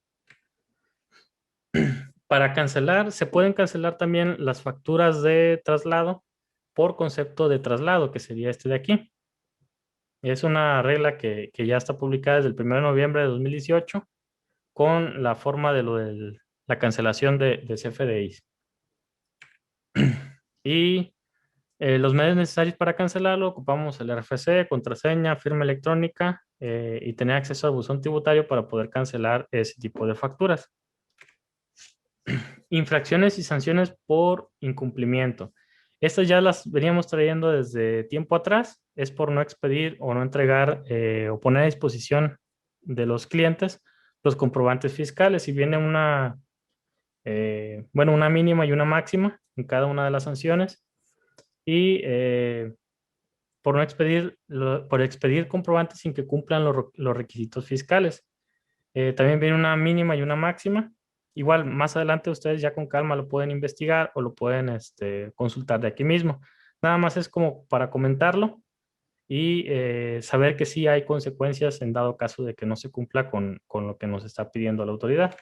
Para cancelar, se pueden cancelar también las facturas de traslado por concepto de traslado, que sería este de aquí. Es una regla que ya está publicada desde el 1 de noviembre de 2018 con la forma de la cancelación de CFDIs. Y los medios necesarios para cancelarlo, ocupamos el RFC, contraseña, firma electrónica y tener acceso al buzón tributario para poder cancelar ese tipo de facturas. Infracciones y sanciones por incumplimiento. Estas ya las veníamos trayendo desde tiempo atrás. Es por no expedir o no entregar o poner a disposición de los clientes los comprobantes fiscales. Y viene bueno, una mínima y una máxima en cada una de las sanciones. Y por no expedir, por expedir comprobantes sin que cumplan los requisitos fiscales. También viene una mínima y una máxima. Igual, más adelante ustedes ya con calma lo pueden investigar o lo pueden consultar de aquí mismo. Nada más es como para comentarlo y saber que sí hay consecuencias en dado caso de que no se cumpla con lo que nos está pidiendo la autoridad.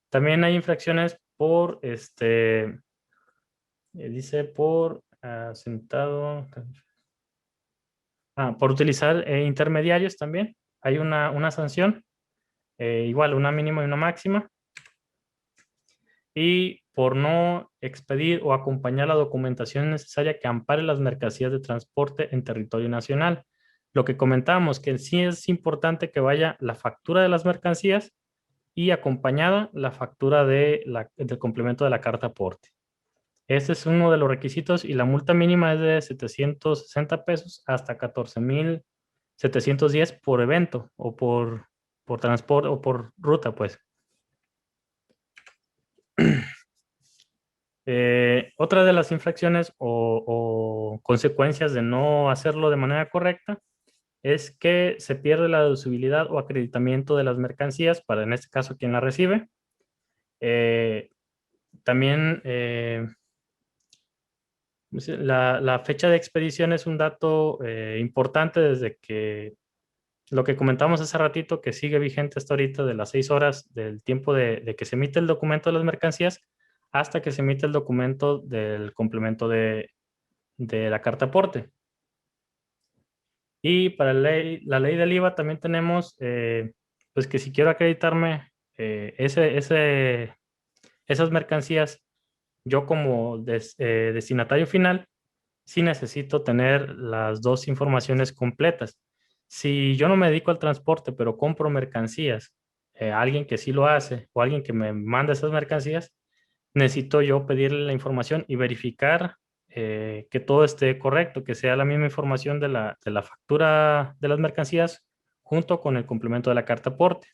También hay infracciones por, dice por sentado, por utilizar intermediarios también. Hay una sanción, igual una mínima y una máxima. Y por no expedir o acompañar la documentación necesaria que ampare las mercancías de transporte en territorio nacional. Lo que comentábamos, que sí es importante que vaya la factura de las mercancías y acompañada la factura del complemento de la carta aporte. Este es uno de los requisitos y la multa mínima es de 760 pesos hasta 14,710 por evento o por transporte o por ruta, pues. Otra de las infracciones o consecuencias de no hacerlo de manera correcta es que se pierde la deducibilidad o acreditamiento de las mercancías para, en este caso, quien la recibe. También la fecha de expedición es un dato importante desde que lo que comentamos hace ratito, que sigue vigente hasta ahorita de las 6 horas del tiempo de que se emite el documento de las mercancías hasta que se emite el documento del complemento de la carta aporte. Y para la ley del IVA también tenemos, pues que si quiero acreditarme esas mercancías, yo como destinatario final, sí necesito tener las dos informaciones completas. Si yo no me dedico al transporte, pero compro mercancías, alguien que sí lo hace o alguien que me manda esas mercancías, necesito yo pedirle la información y verificar que todo esté correcto, que sea la misma información de la factura de las mercancías junto con el complemento de la carta aporte.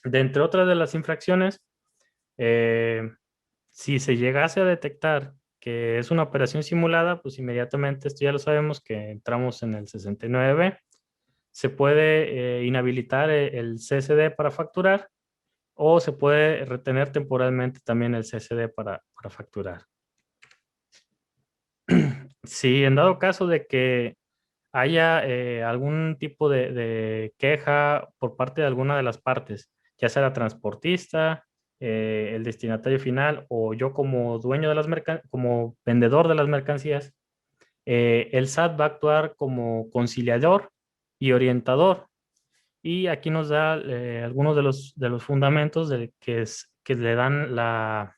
De entre otras de las infracciones, si se llegase a detectar que es una operación simulada, pues inmediatamente, esto ya lo sabemos, que entramos en el 69B. Se puede inhabilitar el CSD para facturar o se puede retener temporalmente también el CSD para facturar. Si en dado caso de que haya algún tipo de queja por parte de alguna de las partes, ya sea la transportista, el destinatario final o yo como dueño de como vendedor de las mercancías, el SAT va a actuar como conciliador y orientador. Y aquí nos da algunos de los fundamentos que le dan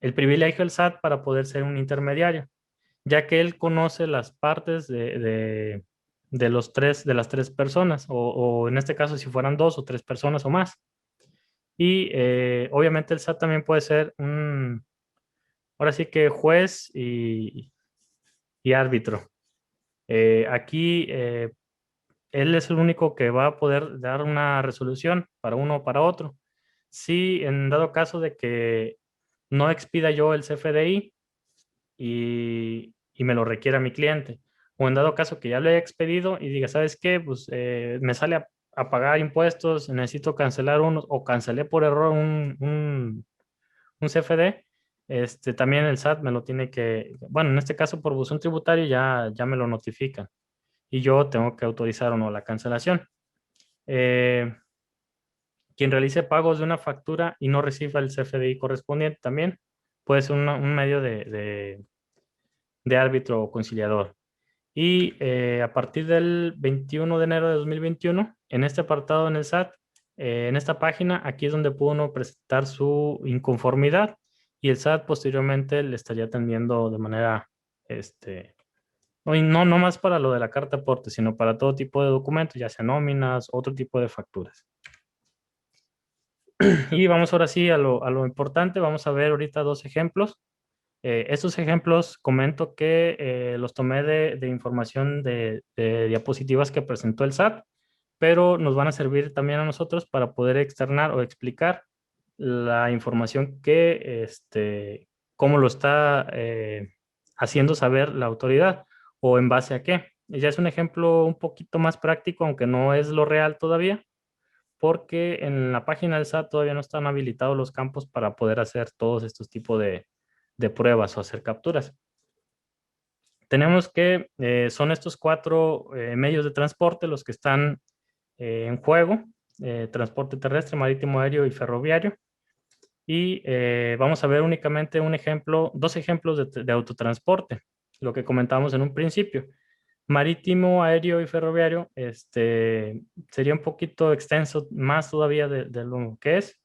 el privilegio al SAT para poder ser un intermediario, ya que él conoce las partes de las tres personas, o en este caso si fueran dos o tres personas o más. Y obviamente el SAT también puede ser ahora sí que juez y árbitro. Aquí él es el único que va a poder dar una resolución para uno o para otro. Si en dado caso de que no expida yo el CFDI y me lo requiera mi cliente, o en dado caso que ya lo haya expedido y diga, ¿sabes qué? Pues me sale a pagar impuestos, necesito cancelar unos, o cancelé por error un CFD, también el SAT me lo tiene que, bueno, en este caso por buzón tributario ya me lo notifican y yo tengo que autorizar o no la cancelación. Eh, Quien realice pagos de una factura y no reciba el CFDI correspondiente también puede ser un medio de árbitro o conciliador. Y a partir del 21 de enero de 2021, en este apartado en el SAT, en esta página, aquí es donde puede uno presentar su inconformidad y el SAT posteriormente le estaría atendiendo de manera, no más para lo de la carta aporte, sino para todo tipo de documentos, ya sea nóminas, otro tipo de facturas. Y vamos ahora sí a lo importante, vamos a ver ahorita dos ejemplos. Estos ejemplos comento que los tomé de información de diapositivas que presentó el SAT, pero nos van a servir también a nosotros para poder externar o explicar la información que, cómo lo está haciendo saber la autoridad o en base a qué. Ya es un ejemplo un poquito más práctico, aunque no es lo real todavía, porque en la página del SAT todavía no están habilitados los campos para poder hacer todos estos tipos de pruebas o hacer capturas. Tenemos que son estos cuatro medios de transporte los que están en juego, transporte terrestre, marítimo, aéreo y ferroviario. Y vamos a ver únicamente un ejemplo, dos ejemplos de autotransporte, lo que comentamos en un principio. Marítimo, aéreo y ferroviario, sería un poquito extenso, más todavía de lo que es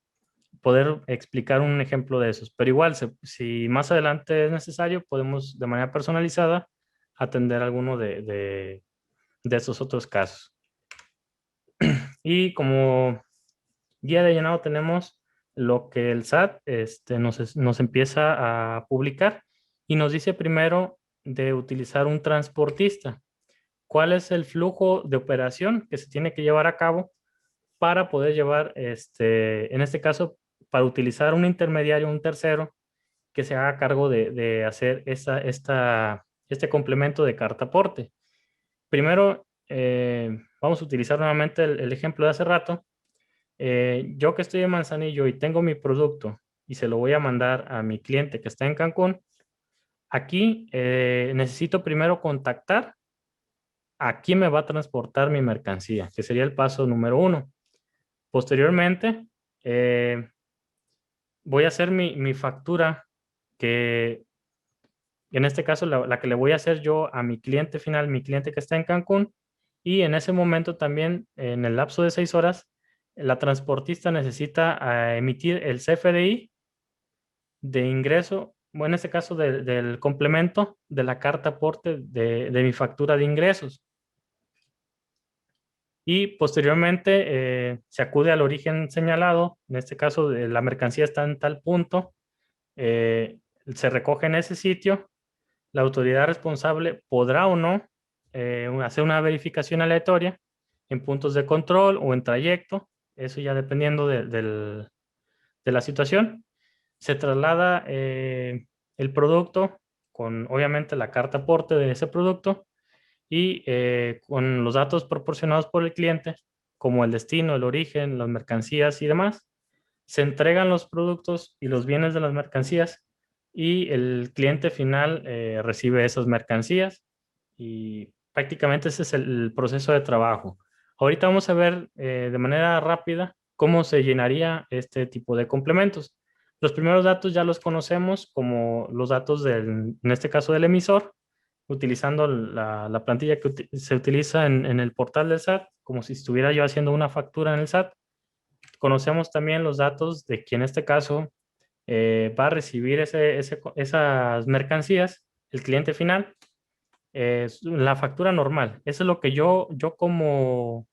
poder explicar un ejemplo de esos. Pero igual, si más adelante es necesario, podemos de manera personalizada atender alguno de esos otros casos. Y como guía de llenado tenemos lo que el SAT nos empieza a publicar y nos dice primero de utilizar un transportista. ¿Cuál es el flujo de operación que se tiene que llevar a cabo para poder llevar, en este caso, para utilizar un intermediario, un tercero, que se haga cargo de hacer este complemento de carta aporte? Primero, vamos a utilizar nuevamente el ejemplo de hace rato. Yo que estoy en Manzanillo y tengo mi producto y se lo voy a mandar a mi cliente que está en Cancún, aquí necesito primero contactar a quién me va a transportar mi mercancía, que sería el paso número uno. Posteriormente, eh, voy a hacer mi factura, que en este caso la que le voy a hacer yo a mi cliente final, mi cliente que está en Cancún, y en ese momento también, en el lapso de 6 horas, la transportista necesita emitir el CFDI de ingreso, bueno, en este caso del complemento de la carta aporte de mi factura de ingresos. Y posteriormente se acude al origen señalado, en este caso la mercancía está en tal punto, se recoge en ese sitio, la autoridad responsable podrá o no hacer una verificación aleatoria en puntos de control o en trayecto, eso ya dependiendo de la situación. Se traslada el producto con obviamente la carta aporte de ese producto y con los datos proporcionados por el cliente, como el destino, el origen, las mercancías y demás, se entregan los productos y los bienes de las mercancías y el cliente final recibe esas mercancías y prácticamente ese es el proceso de trabajo. Ahorita vamos a ver de manera rápida cómo se llenaría este tipo de complementos. Los primeros datos ya los conocemos como los datos en este caso del emisor, utilizando la plantilla que se utiliza en el portal del SAT, como si estuviera yo haciendo una factura en el SAT. Conocemos también los datos de quien en este caso va a recibir esas mercancías, el cliente final, la factura normal. Eso es lo que yo como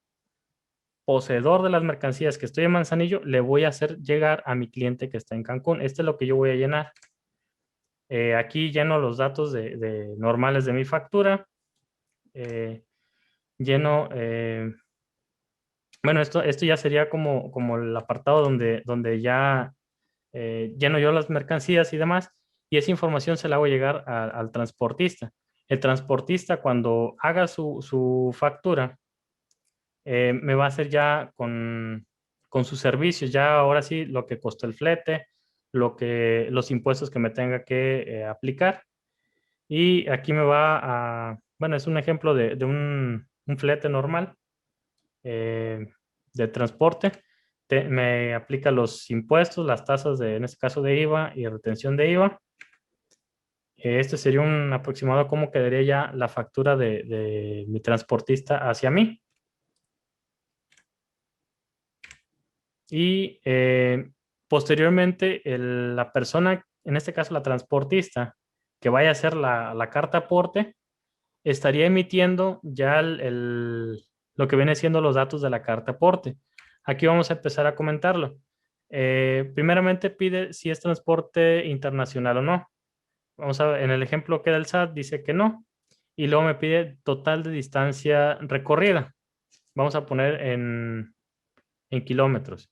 poseedor de las mercancías que estoy en Manzanillo, le voy a hacer llegar a mi cliente que está en Cancún. Este es lo que yo voy a llenar. Aquí lleno los datos normales de mi factura. Lleno, bueno, esto ya sería como el apartado donde ya lleno yo las mercancías y demás, y esa información se la hago llegar al transportista. El transportista, cuando haga su factura, me va a hacer ya con sus servicios, ya ahora sí lo que costó el flete, los impuestos que me tenga que aplicar. Y aquí me va bueno, es un ejemplo de un flete normal eh, de transporte. Me aplica los impuestos, las tasas en este caso de IVA y retención de IVA. Este sería un aproximado cómo quedaría ya la factura de mi transportista hacia mí. Y posteriormente, la persona, en este caso la transportista, que vaya a hacer la carta aporte, estaría emitiendo ya lo que viene siendo los datos de la carta aporte. Aquí vamos a empezar a comentarlo. Primeramente pide si es transporte internacional o no. Vamos a ver, en el ejemplo que da el SAT dice que no. Y luego me pide total de distancia recorrida. Vamos a poner en kilómetros.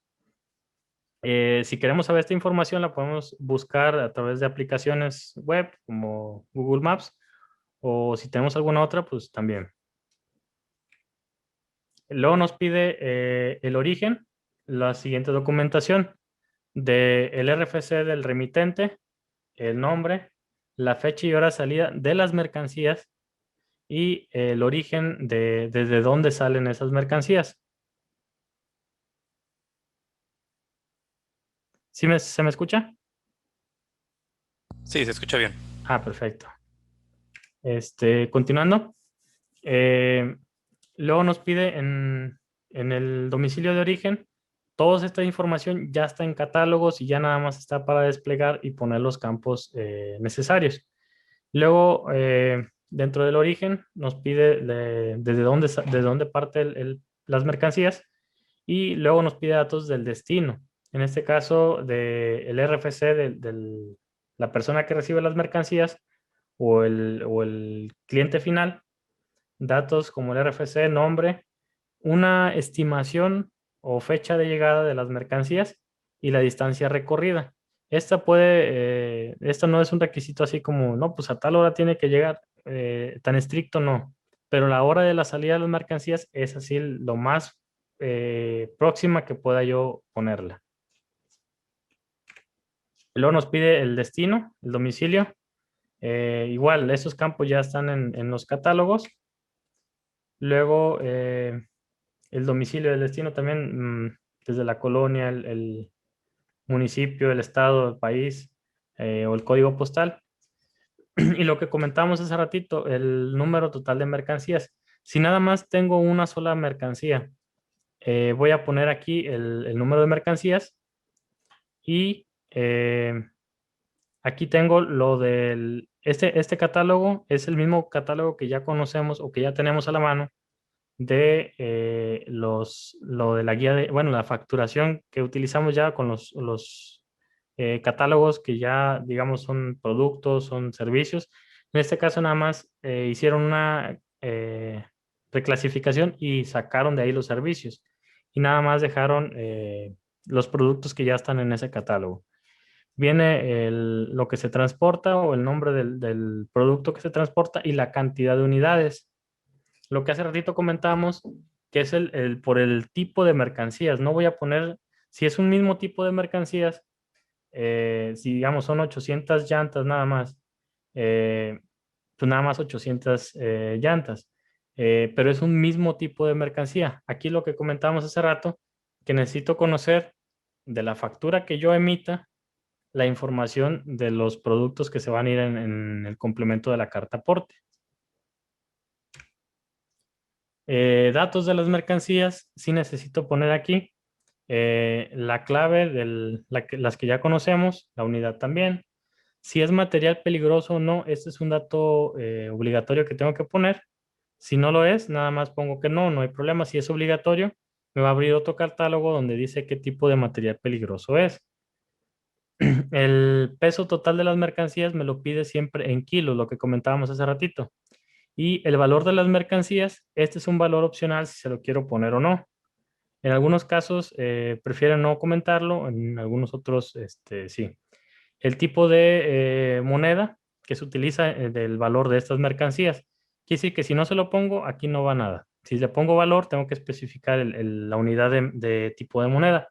Si queremos saber esta información, la podemos buscar a través de aplicaciones web como Google Maps, o si tenemos alguna otra, pues también. Luego nos pide el origen, la siguiente documentación del RFC del remitente, el nombre, la fecha y hora de salida de las mercancías y el origen desde dónde salen esas mercancías. ¿Se me escucha? Sí, se escucha bien. Ah, perfecto. Continuando. Eh, Luego nos pide en el domicilio de origen, toda esta información ya está en catálogos y ya nada más está para desplegar y poner los campos necesarios. Luego, dentro del origen, nos pide desde dónde parte las mercancías, y luego nos pide datos del destino. En este caso, del RFC de la persona que recibe las mercancías o el cliente final, datos como el RFC, nombre, una estimación o fecha de llegada de las mercancías y la distancia recorrida. Esta no es un requisito así como, no, pues a tal hora tiene que llegar, tan estricto no, pero la hora de la salida de las mercancías es así lo más próxima que pueda yo ponerla. Luego nos pide el destino, el domicilio. Igual, esos campos ya están en los catálogos. Luego, el domicilio del destino también, desde la colonia, el municipio, el estado, el país, o el código postal. Y lo que comentábamos hace ratito, el número total de mercancías. Si nada más tengo una sola mercancía, voy a poner aquí el número de mercancías, y aquí tengo lo este catálogo es el mismo catálogo que ya conocemos o que ya tenemos a la mano de lo de la guía bueno, la facturación que utilizamos ya con los catálogos que ya, digamos, son productos, son servicios. En este caso nada más hicieron una reclasificación y sacaron de ahí los servicios, y nada más dejaron los productos que ya están en ese catálogo. Viene lo que se transporta o el nombre del producto que se transporta y la cantidad de unidades. Lo que hace ratito comentábamos, que es por el tipo de mercancías. No voy a poner, si es un mismo tipo de mercancías, si digamos son 800 llantas nada más, eh, pues nada más 800 llantas. Pero es un mismo tipo de mercancía. Aquí lo que comentábamos hace rato, que necesito conocer de la factura que yo emita la información de los productos que se van a ir en el complemento de la carta aporte. Datos de las mercancías, sí necesito poner aquí la clave las que ya conocemos, la unidad también. Si es material peligroso o no, este es un dato obligatorio que tengo que poner. Si no lo es, nada más pongo que no, no hay problema. Si es obligatorio, me va a abrir otro catálogo donde dice qué tipo de material peligroso es. El peso total de las mercancías me lo pide siempre en kilos, lo que comentábamos hace ratito. Y el valor de las mercancías, este es un valor opcional si se lo quiero poner o no. En algunos casos prefieren no comentarlo, en algunos otros sí. El tipo de moneda que se utiliza del valor de estas mercancías. Quiere decir que si no se lo pongo, aquí no va nada. Si le pongo valor, tengo que especificar la unidad de tipo de moneda.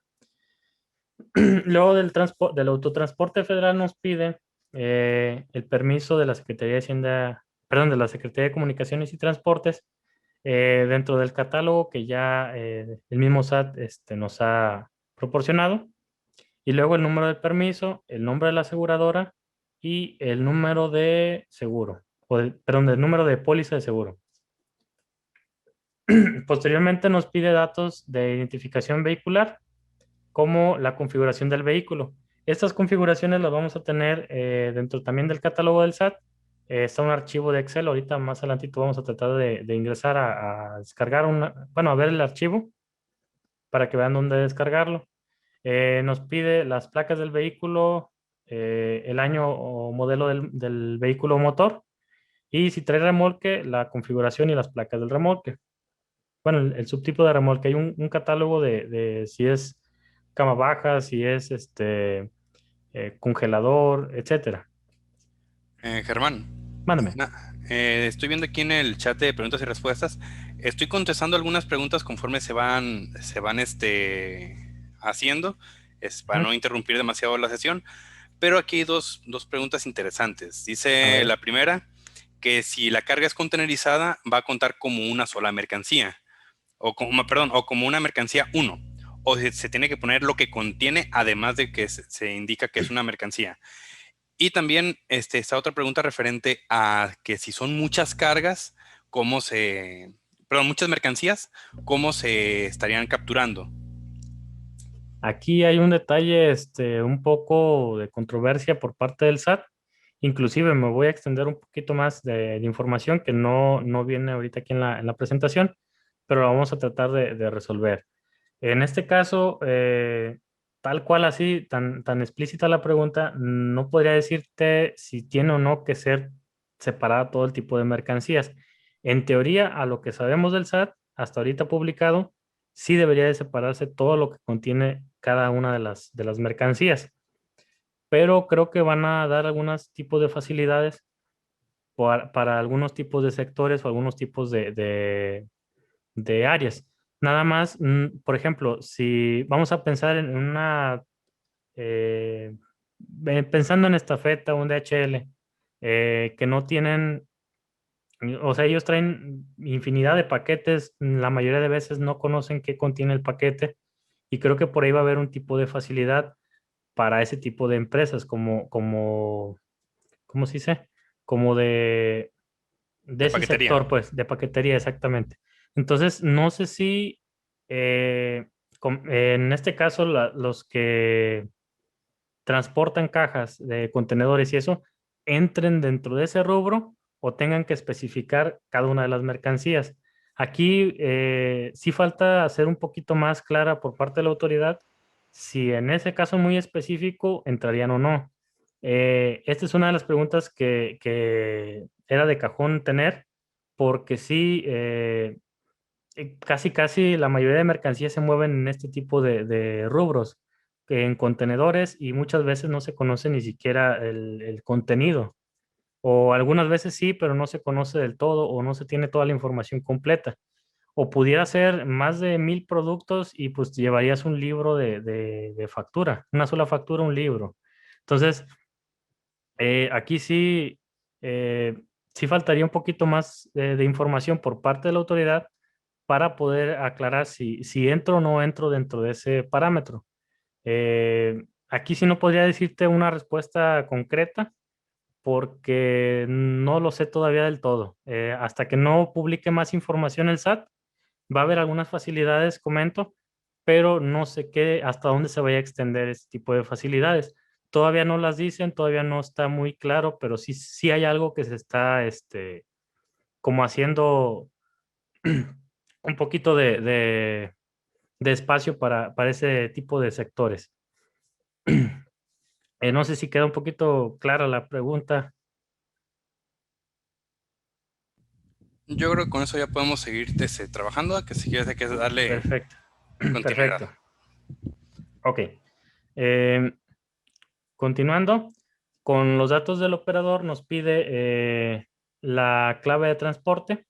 Luego del autotransporte federal nos pide el permiso de la Secretaría de Hacienda, perdón, de la Secretaría de Comunicaciones y Transportes dentro del catálogo que ya el mismo SAT nos ha proporcionado. Y luego el número de permiso, el nombre de la aseguradora y el número de seguro, perdón, el número de póliza de seguro. Posteriormente nos pide datos de identificación vehicular como la configuración del vehículo. Estas configuraciones las vamos a tener dentro también del catálogo del SAT. Está un archivo de Excel. Ahorita más adelantito vamos a tratar de ingresar a descargar bueno, a ver el archivo para que vean dónde descargarlo. Nos pide las placas del vehículo, el año o modelo del vehículo motor y si trae remolque, la configuración y las placas del remolque. Bueno, el subtipo de remolque. Hay un catálogo de si es cama baja, si es congelador, etcétera. Germán, Mándame. estoy viendo aquí en el chat de preguntas y respuestas. Estoy contestando algunas preguntas conforme se van haciendo, es para Ujú. no interrumpir demasiado la sesión. Pero aquí hay dos preguntas interesantes. A Dice ver. la primera, que si la carga es contenerizada, va a contar como una sola mercancía, o como una mercancía uno, o se tiene que poner lo que contiene, además de que se indica que es una mercancía. Y también esta otra pregunta referente a que si son muchas cargas, cómo se, perdón, muchas mercancías, cómo se estarían capturando. Aquí hay un detalle, un poco de controversia por parte del SAT. Inclusive me voy a extender un poquito más de información que no viene ahorita aquí en la presentación, pero lo vamos a tratar de resolver. En este caso, tal cual así, tan explícita la pregunta, no podría decirte si tiene o no que ser separada todo el tipo de mercancías. En teoría, a lo que sabemos del SAT, hasta ahorita publicado, sí debería de separarse todo lo que contiene cada una de las mercancías, pero creo que van a dar algunos tipos de facilidades para algunos tipos de sectores o algunos tipos de áreas. Nada más, por ejemplo, si vamos a pensar en eh, pensando en estafeta, un DHL, que no tienen, o sea, ellos traen infinidad de paquetes, la mayoría de veces no conocen qué contiene el paquete y creo que por ahí va a haber un tipo de facilidad para ese tipo de empresas, ¿cómo se dice? Como de De ese paquetería. sector, pues, de paquetería, exactamente. Entonces, no sé si en este caso los que transportan cajas de contenedores y eso entren dentro de ese rubro o tengan que especificar cada una de las mercancías. Aquí sí falta hacer un poquito más clara por parte de la autoridad si en ese caso muy específico entrarían o no. Esta es una de las preguntas que era de cajón tener, porque sí, casi casi la mayoría de mercancías se mueven en este tipo de rubros, en contenedores y muchas veces no se conoce ni siquiera el contenido. O algunas veces sí, pero no se conoce del todo o no se tiene toda la información completa. O pudiera ser más de 1000 productos y pues llevarías un libro de factura, una sola factura, un libro. Entonces, aquí sí, sí faltaría un poquito más de información por parte de la autoridad para poder aclarar si entro o no entro dentro de ese parámetro. Aquí sí no podría decirte una respuesta concreta porque no lo sé todavía del todo. Hasta que no publique más información el SAT, va a haber algunas facilidades, comento, pero no sé qué, hasta dónde se vaya a extender este tipo de facilidades. Todavía no las dicen, todavía no está muy claro, pero sí hay algo que se está, como haciendo un poquito de espacio para ese tipo de sectores. No sé si queda un poquito clara la pregunta. Yo creo que con eso ya podemos seguir trabajando, que si quieres hay que darle Perfecto. continuidad. Perfecto. Ok. Eh, Continuando, con los datos del operador nos pide la clave de transporte.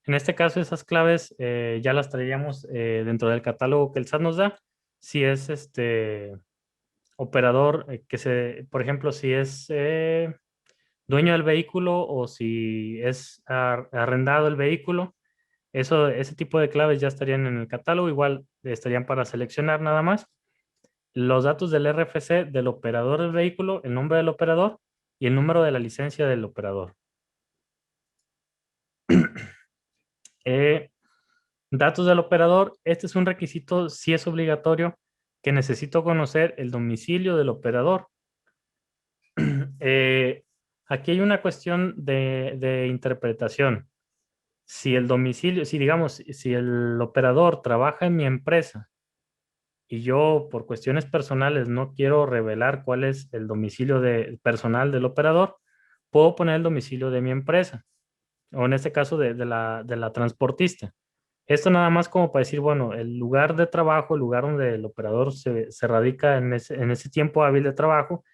En este caso, esas claves ya las traíamos dentro del catálogo que el SAT nos da. Si es este operador por ejemplo, si es dueño del vehículo o si es arrendado el vehículo, ese tipo de claves ya estarían en el catálogo. Igual estarían para seleccionar nada más los datos del RFC del operador del vehículo, el nombre del operador y el número de la licencia del operador. Eh, Datos del operador. Este es un requisito, si es obligatorio, que necesito conocer el domicilio del operador. Eh, Aquí hay una cuestión de interpretación. Si el domicilio, si digamos, si el operador trabaja en mi empresa y yo por cuestiones personales no quiero revelar cuál es el domicilio personal del operador, puedo poner el domicilio de mi empresa, o en este caso de la transportista. Esto nada más como para decir, bueno, el lugar de trabajo, el lugar donde el operador se radica en ese tiempo hábil de trabajo,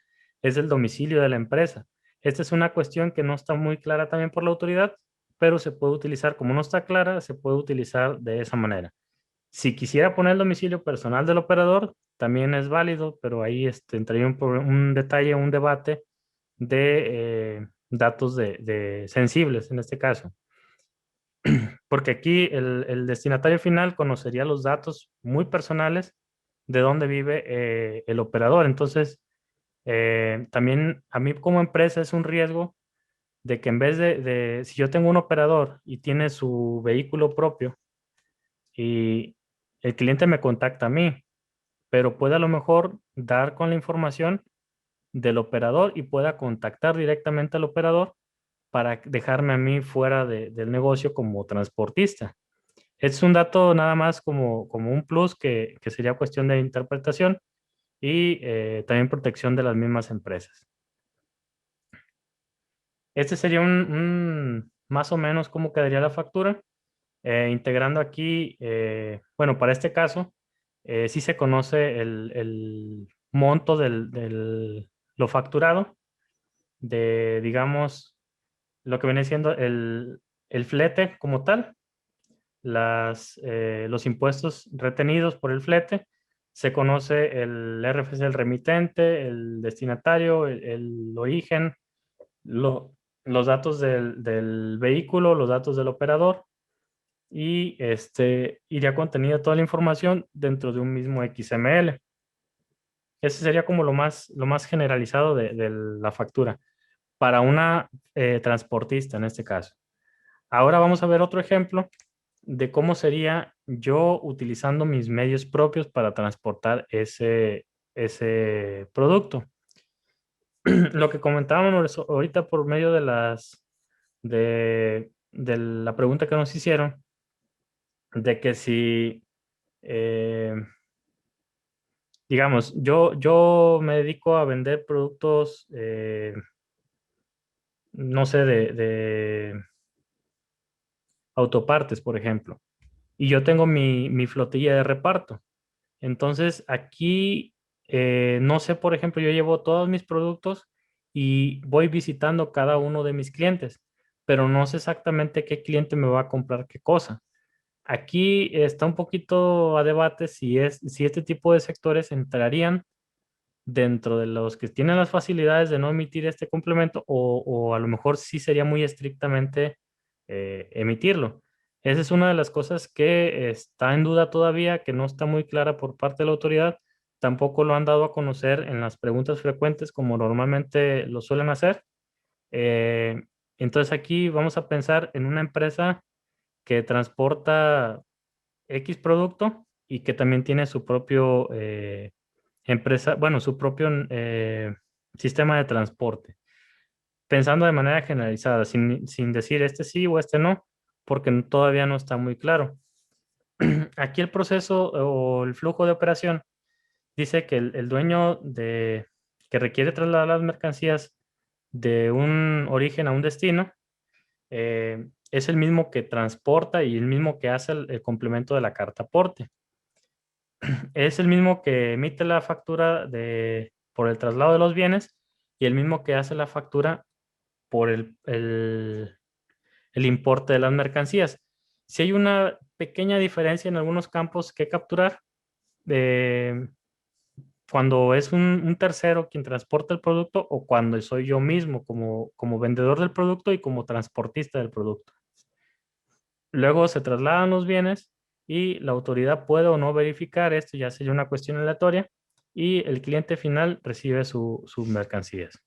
es el domicilio de la empresa. Esta es una cuestión que no está muy clara también por la autoridad, pero se puede utilizar, como no está clara, se puede utilizar de esa manera. Si quisiera poner el domicilio personal del operador, también es válido, pero ahí entraría un detalle, un debate de datos de sensibles en este caso. Porque aquí el destinatario final conocería los datos muy personales de dónde vive el operador. Entonces, también a mí como empresa es un riesgo de que en vez si yo tengo un operador y tiene su vehículo propio y el cliente me contacta a mí, pero puede a lo mejor dar con la información del operador y pueda contactar directamente al operador para dejarme a mí fuera del negocio como transportista. Es un dato nada más como un plus que sería cuestión de interpretación y también protección de las mismas empresas. Este sería más o menos cómo quedaría la factura. Integrando aquí, bueno, para este caso, sí se conoce el monto lo facturado, digamos, lo que viene siendo el flete como tal, los impuestos retenidos por el flete, se conoce el RFC del remitente, el destinatario, el origen, los datos del vehículo, los datos del operador y iría contenida toda la información dentro de un mismo XML. Ese sería como lo más generalizado de la factura para una transportista en este caso. Ahora vamos a ver otro ejemplo de cómo sería yo utilizando mis medios propios para transportar ese producto. Lo que comentábamos ahorita por medio de la pregunta que nos hicieron, de que si, eh, digamos, yo me dedico a vender productos, no sé, de autopartes, por ejemplo, y yo tengo mi flotilla de reparto. Entonces, aquí, no sé, por ejemplo, yo llevo todos mis productos y voy visitando cada uno de mis clientes, pero no sé exactamente qué cliente me va a comprar qué cosa. Aquí está un poquito a debate si este tipo de sectores entrarían dentro de los que tienen las facilidades de no emitir este complemento o a lo mejor sí sería muy estrictamente emitirlo. Esa es una de las cosas que está en duda todavía, que no está muy clara por parte de la autoridad. Tampoco lo han dado a conocer en las preguntas frecuentes como normalmente lo suelen hacer. Eh, entonces aquí vamos a pensar en una empresa que transporta X producto y que también tiene su propio empresa, bueno, su propio sistema de transporte, pensando de manera generalizada, sin decir este sí o este no, porque todavía no está muy claro. Aquí el proceso o el flujo de operación dice que el dueño que requiere trasladar las mercancías de un origen a un destino, es el mismo que transporta y el mismo que hace el complemento de la carta aporte. Es el mismo que emite la factura por el traslado de los bienes y el mismo que hace la factura por el importe de las mercancías. Si hay una pequeña diferencia en algunos campos que capturar, eh, cuando es un tercero quien transporta el producto o cuando soy yo mismo como vendedor del producto y como transportista del producto. Luego se trasladan los bienes y la autoridad puede o no verificar, esto ya sería una cuestión aleatoria, y el cliente final recibe sus mercancías.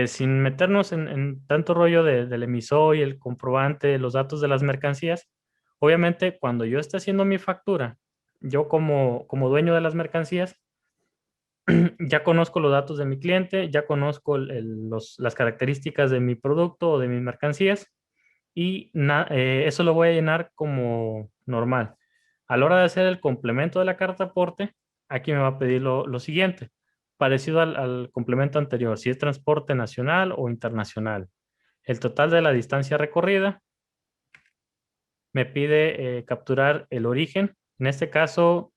Sin meternos en tanto rollo del emisor y el comprobante, los datos de las mercancías, obviamente cuando yo esté haciendo mi factura, yo como dueño de las mercancías, ya conozco los datos de mi cliente, ya conozco las características de mi producto o de mis mercancías y eso lo voy a llenar como normal. A la hora de hacer el complemento de la carta aporte, aquí me va a pedir lo siguiente, parecido al complemento anterior, si es transporte nacional o internacional. El total de la distancia recorrida, me pide capturar el origen. En este caso,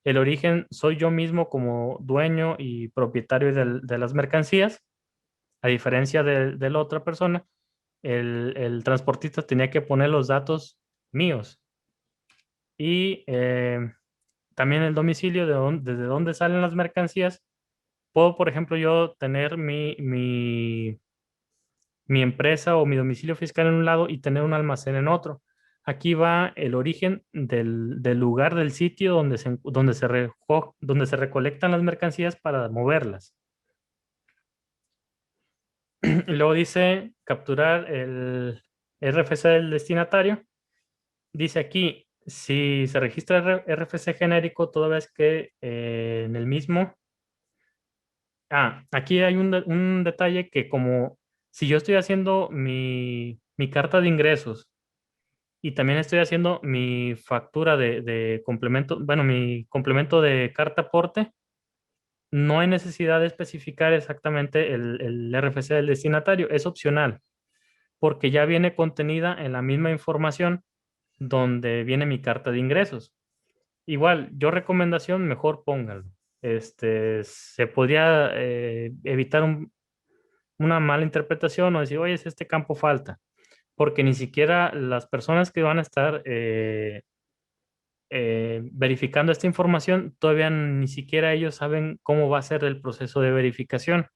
el origen soy yo mismo como dueño y propietario de las mercancías, a diferencia de la otra persona. El transportista tenía que poner los datos míos y también el domicilio desde dónde salen las mercancías. Puedo, por ejemplo, yo tener mi empresa o mi domicilio fiscal en un lado y tener un almacén en otro. Aquí va el origen del lugar del sitio donde se recolectan las mercancías para moverlas. Y luego dice capturar el RFC del destinatario. Dice aquí, si se registra RFC genérico, toda vez que en el mismo. Aquí hay un detalle que como si yo estoy haciendo mi carta de ingresos y también estoy haciendo mi factura de complemento, bueno, mi complemento de carta aporte, no hay necesidad de especificar exactamente el RFC del destinatario, es opcional, porque ya viene contenida en la misma información donde viene mi carta de ingresos. Igual, yo recomendación, mejor póngalo. Se podría evitar una mala interpretación o decir, oye, este campo falta, porque ni siquiera las personas que van a estar verificando esta información, todavía ni siquiera ellos saben cómo va a ser el proceso de verificación.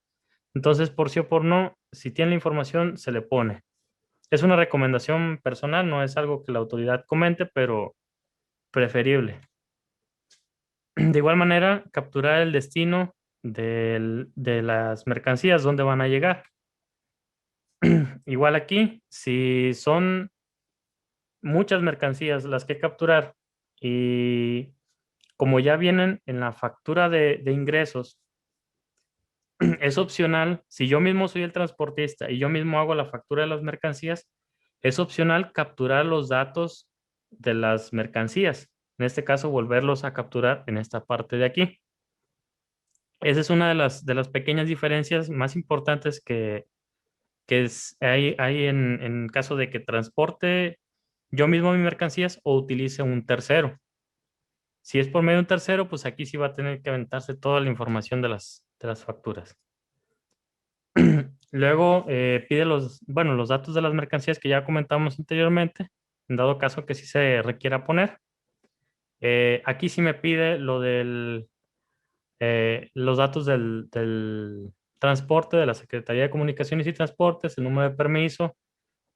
Entonces, por sí o por no, si tiene la información, se le pone. Es una recomendación personal, no es algo que la autoridad comente, pero preferible. De igual manera, capturar el destino de las mercancías, dónde van a llegar. Igual aquí, si son muchas mercancías las que capturar y como ya vienen en la factura de ingresos, es opcional, si yo mismo soy el transportista y yo mismo hago la factura de las mercancías, es opcional capturar los datos de las mercancías. En este caso, volverlos a capturar en esta parte de aquí. Esa es una de las pequeñas diferencias más importantes hay en caso de que transporte yo mismo mis mercancías o utilice un tercero. Si es por medio de un tercero, pues aquí sí va a tener que aventarse toda la información de las facturas. Luego pide los datos de las mercancías que ya comentamos anteriormente, en dado caso que sí se requiera poner. Aquí sí me pide los datos del transporte de la Secretaría de Comunicaciones y Transportes, el número de permiso,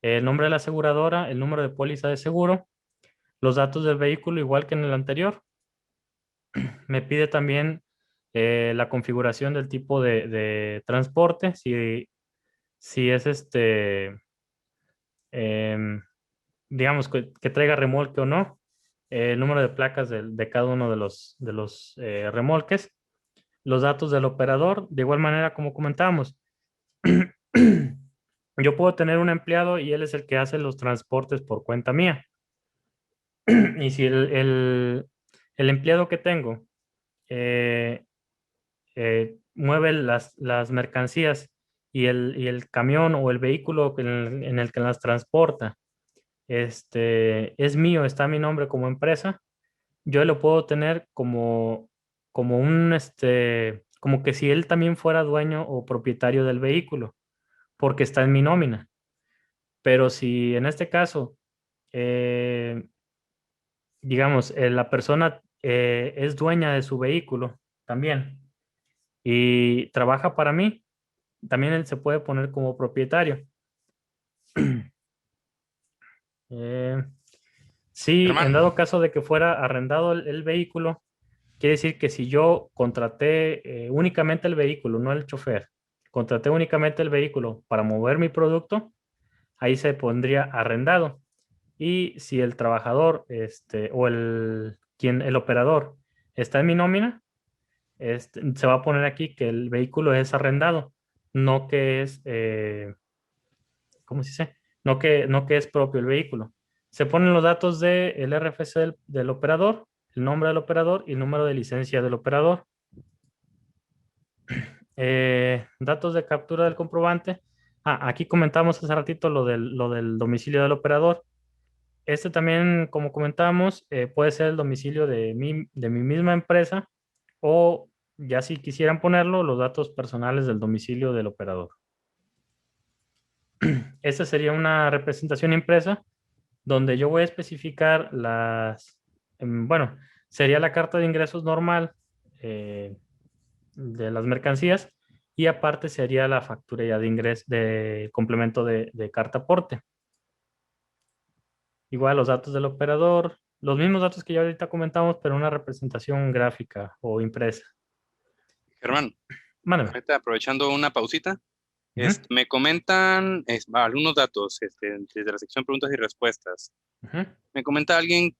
el nombre de la aseguradora, el número de póliza de seguro, los datos del vehículo igual que en el anterior. Me pide también la configuración del tipo de transporte, si es em, digamos que traiga remolque o no, el número de placas de cada uno de los remolques, los datos del operador, de igual manera como comentábamos. Yo puedo tener un empleado y él es el que hace los transportes por cuenta mía. Y si el empleado que tengo eh, mueve las mercancías y el camión o el vehículo en el que las transporta, es mío, está mi nombre como empresa, yo lo puedo tener como que si él también fuera dueño o propietario del vehículo, porque está en mi nómina. Pero si en este caso, eh, digamos, la persona es dueña de su vehículo también y trabaja para mí, también él se puede poner como propietario. Eh, sí, en Germán, dado caso de que fuera arrendado el vehículo, quiere decir que si yo contraté únicamente el vehículo, no el chofer, contraté únicamente el vehículo para mover mi producto, ahí se pondría arrendado. Y si el trabajador o el operador está en mi nómina, se va a poner aquí que el vehículo es arrendado, no que es, ¿cómo se dice? No que es propio el vehículo. Se ponen los datos del RFC del operador, el nombre del operador y el número de licencia del operador. Datos de captura del comprobante. Aquí comentamos hace ratito lo del domicilio del operador. Este también, como comentamos, puede ser el domicilio de mi misma empresa o ya si quisieran ponerlo, los datos personales del domicilio del operador. Esta sería una representación impresa donde yo voy a especificar bueno, sería la carta de ingresos normal de las mercancías y aparte sería la factura ya de ingreso de complemento de carta aporte. Igual los datos del operador, los mismos datos que ya ahorita comentamos, pero una representación gráfica o impresa. Germán, Mándame. ahorita aprovechando una pausita, Ujú, me comentan algunos datos desde la sección preguntas y respuestas. ujú. Me comenta alguien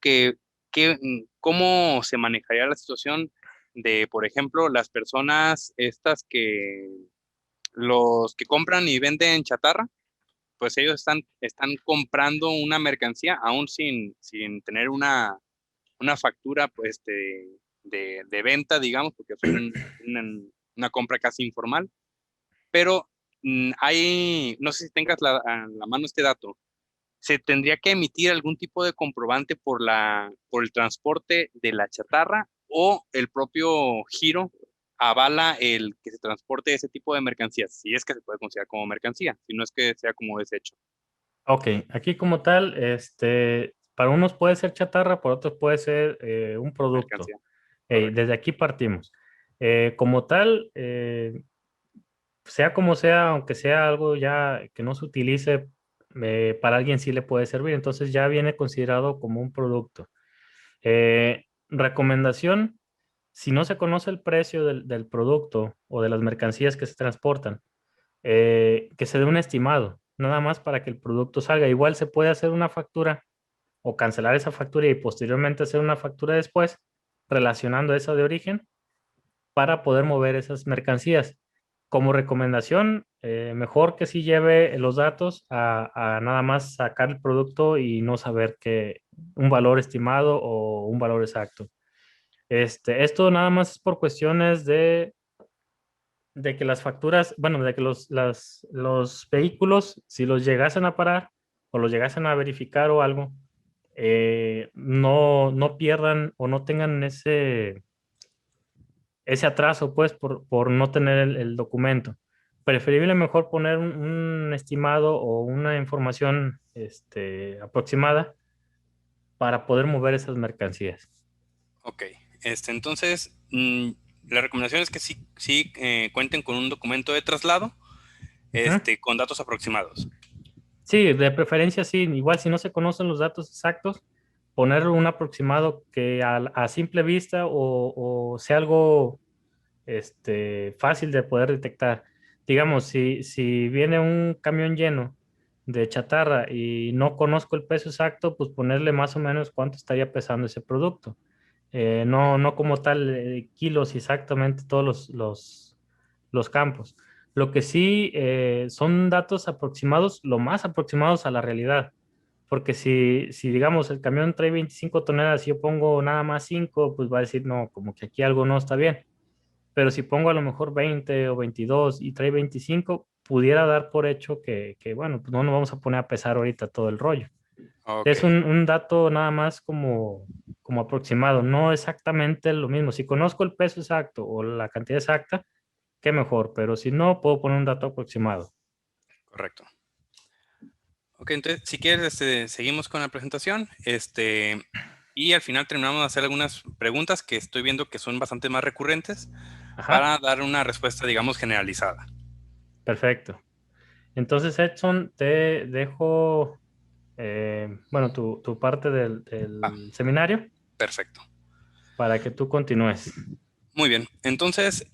cómo se manejaría la situación de, por ejemplo, las personas estas los que compran y venden chatarra, pues ellos están comprando una mercancía aún sin tener una factura pues, de venta, digamos, porque es una compra casi informal, pero no sé si tengas a la mano este dato. ¿Se tendría que emitir algún tipo de comprobante por el transporte de la chatarra o el propio giro avala el que se transporte ese tipo de mercancías? Si es que se puede considerar como mercancía, si no es que sea como desecho, Ok, aquí como tal, para unos puede ser chatarra, para otros puede ser un producto. mercancía. Correcto. Desde aquí partimos. Como tal, sea como sea, aunque sea algo ya que no se utilice, para alguien sí le puede servir, entonces ya viene considerado como un producto. Recomendación, si no se conoce el precio del producto o de las mercancías que se transportan, que se dé un estimado, nada más para que el producto salga. Igual se puede hacer una factura o cancelar esa factura y posteriormente hacer una factura después relacionando esa de origen para poder mover esas mercancías. Como recomendación, mejor que si lleve los datos a nada más sacar el producto y no saber que un valor estimado o un valor exacto. Esto nada más es por cuestiones de que las facturas, bueno, de que los vehículos, si los llegasen a parar o los llegasen a verificar o algo, no pierdan o no tengan ese atraso, pues, por no tener el documento. Preferible mejor poner un estimado o una información aproximada para poder mover esas mercancías. Ok, entonces, la recomendación es que sí cuenten con un documento de traslado, Ujú. con datos aproximados. Sí, de preferencia sí, igual si no se conocen los datos exactos, poner un aproximado que a simple vista o sea algo fácil de poder detectar. Digamos, si viene un camión lleno de chatarra y no conozco el peso exacto, pues ponerle más o menos cuánto estaría pesando ese producto. No como tal kilos exactamente todos los campos. Lo que sí son datos aproximados, lo más aproximados a la realidad. Porque si digamos el camión trae 25 toneladas y yo pongo nada más 5 pues va a decir, no, como que aquí algo no está bien. pero si pongo a lo mejor 20 o 22 y trae 25, pudiera dar por hecho bueno, pues no nos vamos a poner a pesar ahorita todo el rollo. Ok, Es un dato nada más como aproximado, no exactamente lo mismo. Si conozco el peso exacto o la cantidad exacta, qué mejor, pero si no, puedo poner un dato aproximado. correcto. Ok, entonces, si quieres, seguimos con la presentación, y al final terminamos de hacer algunas preguntas que estoy viendo que son bastante más recurrentes Ajá, para dar una respuesta, digamos, generalizada. perfecto. Entonces, Edson, te dejo, bueno, tu parte Ah, del seminario perfecto. para que tú continúes. Muy bien, entonces,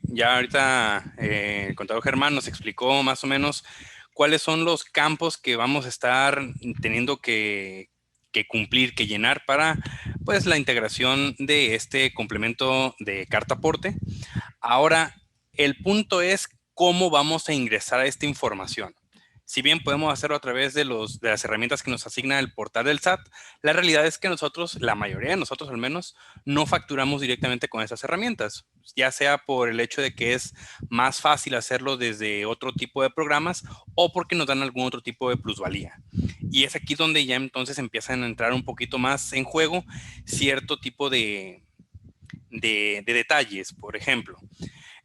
ya ahorita el contador Germán nos explicó más o menos cuáles son los campos que vamos a estar teniendo que cumplir, que llenar para, pues, la integración de este complemento de carta aporte. Ahora, el punto es cómo vamos a ingresar a esta información. Si bien podemos hacerlo a través de las herramientas que nos asigna el portal del SAT, la realidad es que nosotros, la mayoría de nosotros al menos, no facturamos directamente con esas herramientas, ya sea por el hecho de que es más fácil hacerlo desde otro tipo de programas o porque nos dan algún otro tipo de plusvalía. Y es aquí donde ya entonces empiezan a entrar un poquito más en juego cierto tipo de detalles. Por ejemplo,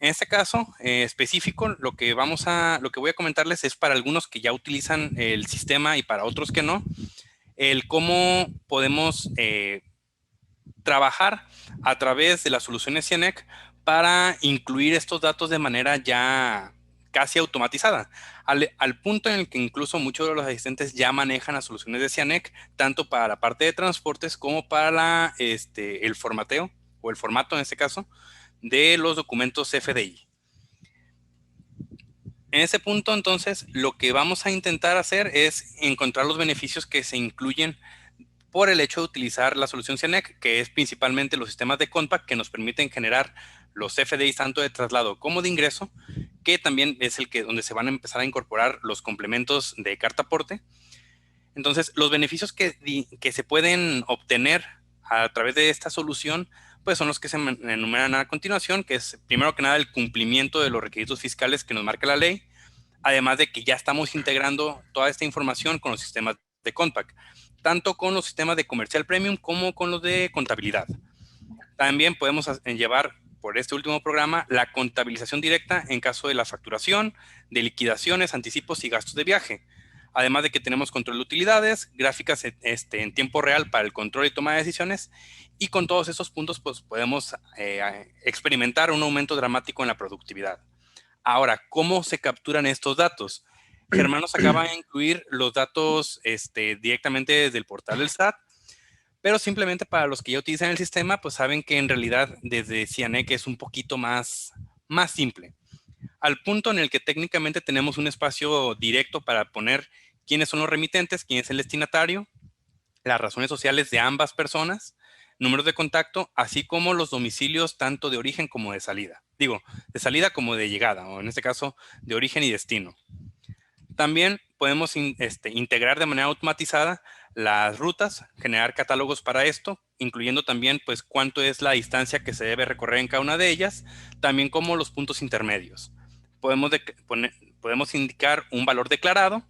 en este caso específico, lo que voy a comentarles es para algunos que ya utilizan el sistema y para otros que no, el cómo podemos trabajar a través de las soluciones CIANEC para incluir estos datos de manera ya casi automatizada, al punto en el que incluso muchos de los asistentes ya manejan las soluciones de CIANEC, tanto para la parte de transportes como para el formateo, o el formato en este caso, de los documentos FDI. En ese punto, entonces, lo que vamos a intentar hacer es encontrar los beneficios que se incluyen por el hecho de utilizar la solución CIANEC, que es principalmente los sistemas de Compact que nos permiten generar los FDIs tanto de traslado como de ingreso, que también es donde se van a empezar a incorporar los complementos de carta aporte. Entonces, los beneficios que se pueden obtener a través de esta solución, pues son los que se enumeran a continuación, que es primero que nada el cumplimiento de los requisitos fiscales que nos marca la ley, además de que ya estamos integrando toda esta información con los sistemas de Compact, tanto con los sistemas de comercial premium como con los de contabilidad. También podemos llevar por este último programa la contabilización directa en caso de la facturación, de liquidaciones, anticipos y gastos de viaje. Además de que tenemos control de utilidades, gráficas en tiempo real para el control y toma de decisiones, y con todos esos puntos pues podemos experimentar un aumento dramático en la productividad. Ahora, ¿cómo se capturan estos datos? Germán nos acaba de incluir los datos directamente desde el portal del SAT, pero simplemente para los que ya utilizan el sistema, pues saben que en realidad desde CIANEC es un poquito más simple, al punto en el que técnicamente tenemos un espacio directo para poner quiénes son los remitentes, quién es el destinatario, las razones sociales de ambas personas, números de contacto, así como los domicilios tanto de origen como de salida. Digo, de salida como de llegada, o en este caso, de origen y destino. También podemos integrar de manera automatizada las rutas, generar catálogos para esto, incluyendo también pues cuánto es la distancia que se debe recorrer en cada una de ellas, también como los puntos intermedios. Podemos, podemos indicar un valor declarado,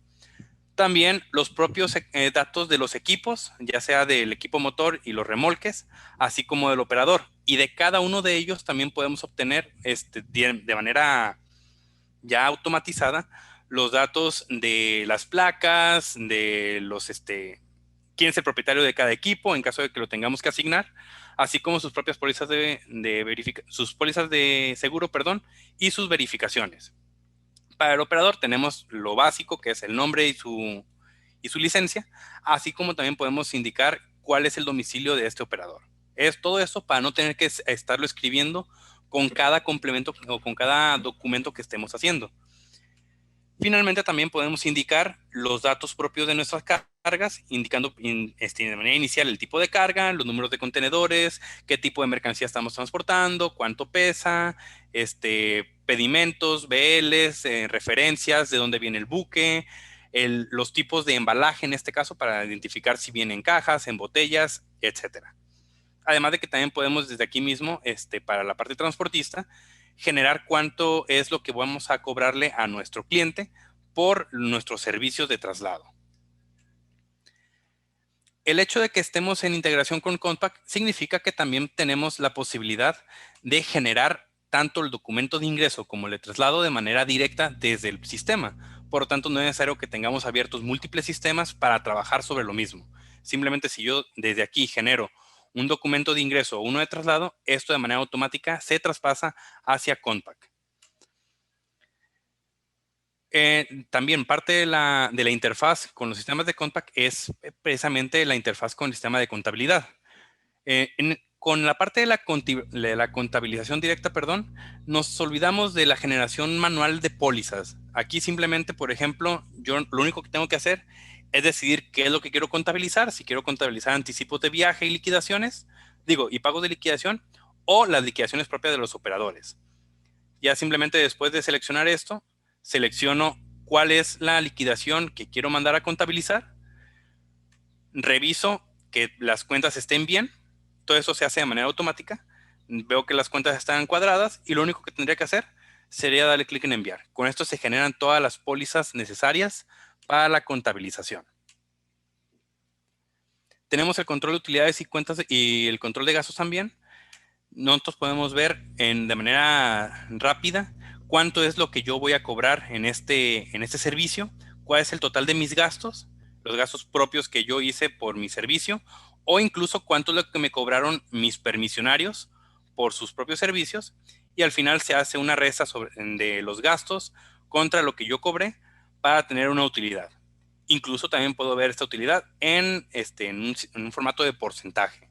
también los propios datos de los equipos, ya sea del equipo motor y los remolques, así como del operador. Y de cada uno de ellos también podemos obtener de manera ya automatizada los datos de las placas, de quién es el propietario de cada equipo en caso de que lo tengamos que asignar, así como sus propias pólizas sus pólizas de seguro, perdón, y sus verificaciones. Para el operador tenemos lo básico, que es el nombre y su licencia, así como también podemos indicar cuál es el domicilio de este operador. Es todo eso para no tener que estarlo escribiendo con cada complemento o con cada documento que estemos haciendo. Finalmente, también podemos indicar los datos propios de nuestras cargas, indicando de manera inicial el tipo de carga, los números de contenedores, qué tipo de mercancía estamos transportando, cuánto pesa, pedimentos, BLs, referencias, de dónde viene el buque, los tipos de embalaje en este caso para identificar si viene en cajas, en botellas, etcétera. Además de que también podemos desde aquí mismo, para la parte transportista, generar cuánto es lo que vamos a cobrarle a nuestro cliente por nuestros servicios de traslado. El hecho de que estemos en integración con Compact significa que también tenemos la posibilidad de generar tanto el documento de ingreso como el de traslado de manera directa desde el sistema. Por lo tanto, no es necesario que tengamos abiertos múltiples sistemas para trabajar sobre lo mismo. Simplemente si yo desde aquí genero un documento de ingreso o uno de traslado, esto de manera automática se hacia Compact. También parte de la interfaz con los sistemas de Compact es precisamente la interfaz con el sistema de contabilidad. Con la parte de la contabilización directa, perdón, nos olvidamos de la generación manual de pólizas. Aquí simplemente, por ejemplo, yo lo único que tengo que hacer es decidir qué es lo que quiero contabilizar. Si quiero contabilizar anticipos de viaje y liquidaciones, y pagos de liquidación, o las liquidaciones propias de los operadores. Ya simplemente después de seleccionar esto, selecciono cuál es la liquidación que quiero mandar a contabilizar, reviso que las cuentas estén bien, todo eso se hace de manera automática, veo que las cuentas están cuadradas y lo único que tendría que hacer sería darle clic en enviar. Con esto se generan todas las pólizas necesarias para la contabilización. Tenemos el control de utilidades y cuentas y el control de gastos también. Nosotros podemos ver de manera rápida cuánto es lo que yo voy a cobrar en este servicio, cuál es el total de mis gastos, los gastos propios que yo hice por mi servicio, o incluso cuánto es lo que me cobraron mis permisionarios por sus propios servicios, y al final se hace una resta de los gastos contra lo que yo cobré para tener una utilidad. Incluso también puedo ver esta utilidad en un formato de porcentaje.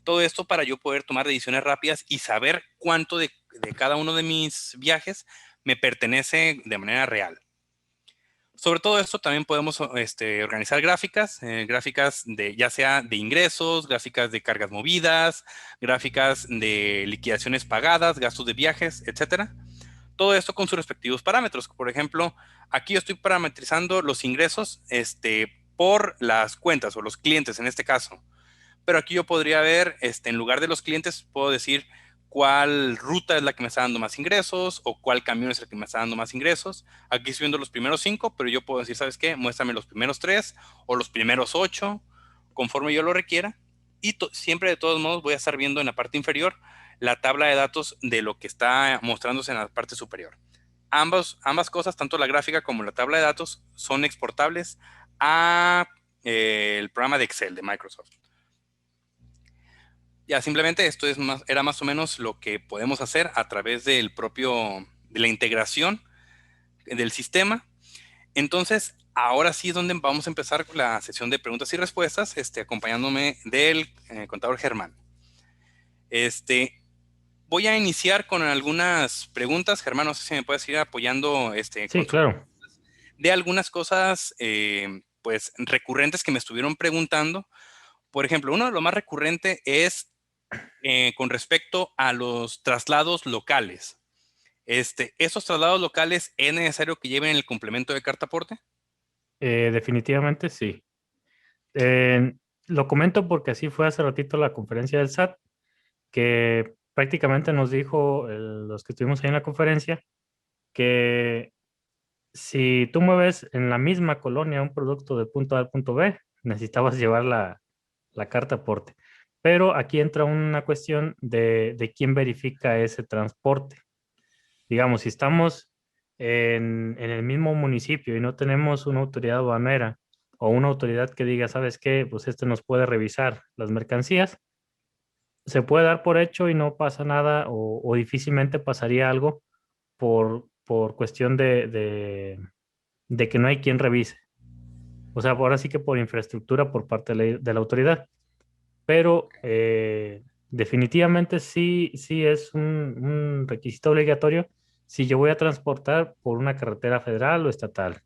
Todo esto para yo poder tomar decisiones rápidas y saber cuánto de cada uno de mis viajes me pertenece de manera real. Sobre todo esto también podemos organizar gráficas, gráficas ya sea de ingresos, gráficas de cargas movidas, gráficas de liquidaciones pagadas, gastos de viajes, etcétera. Todo esto con sus respectivos parámetros. Por ejemplo, aquí yo estoy parametrizando los ingresos por las cuentas o los clientes en este caso. Pero aquí yo podría ver, en lugar de los clientes, puedo decir cuál ruta es la que me está dando más ingresos o cuál camión es el que me está dando más ingresos. Aquí estoy viendo los primeros 5, pero yo puedo decir, ¿sabes qué? Muéstrame los primeros 3 o los primeros 8, conforme yo lo requiera. Y siempre, de todos modos, voy a estar viendo en la parte inferior la tabla de datos de lo que está mostrándose en la parte superior. Ambas cosas, tanto la gráfica como la tabla de datos, son exportables a el programa de Excel de Microsoft. Ya, simplemente esto era más o menos lo que podemos hacer a través de la integración del sistema. Entonces, ahora sí es donde vamos a empezar con la sesión de preguntas y respuestas, acompañándome del contador Germán. Voy a iniciar con algunas preguntas. Germán, no sé si me puedes ir apoyando Sí, claro. de algunas cosas pues recurrentes que me estuvieron preguntando. Por ejemplo, uno de lo más recurrente es con respecto a los traslados locales. ¿Esos traslados locales es necesario que lleven el complemento de carta aporte? Definitivamente sí. Eh, lo comento porque así fue hace ratito la conferencia del SAT, que prácticamente nos dijo los que estuvimos ahí en la conferencia que si tú mueves en la misma colonia un producto de punto A al punto B, necesitabas llevar la carta aporte. Pero aquí entra una cuestión de quién verifica ese transporte. Digamos, si estamos en el mismo municipio y no tenemos una autoridad aduanera o una autoridad que diga, ¿sabes qué? Pues este nos puede revisar las mercancías, se puede dar por hecho y no pasa nada o difícilmente pasaría algo por cuestión de que no hay quien revise. O sea, ahora sí que por infraestructura por parte de la autoridad. Pero definitivamente sí, sí es un requisito obligatorio si yo voy a transportar por una carretera federal o estatal.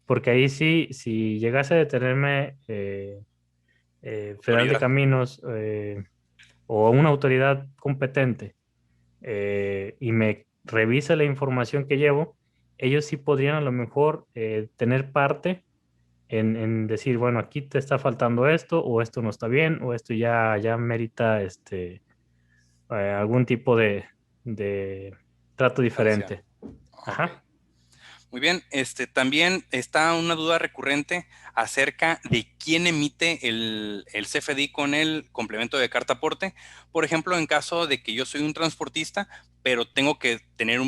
Porque ahí sí, si llegase a detenerme Federal de Autoridad. Caminos o una autoridad competente y me revisa la información que llevo, ellos sí podrían a lo mejor tener parte en decir, bueno, aquí te está faltando esto, o esto no está bien, o esto ya merita algún tipo de trato Adición. diferente. Ok. Ajá. Muy bien, también está una duda recurrente acerca de quién emite el CFDI con el complemento de carta aporte. Por ejemplo, en caso de que yo soy un transportista, pero tengo que tener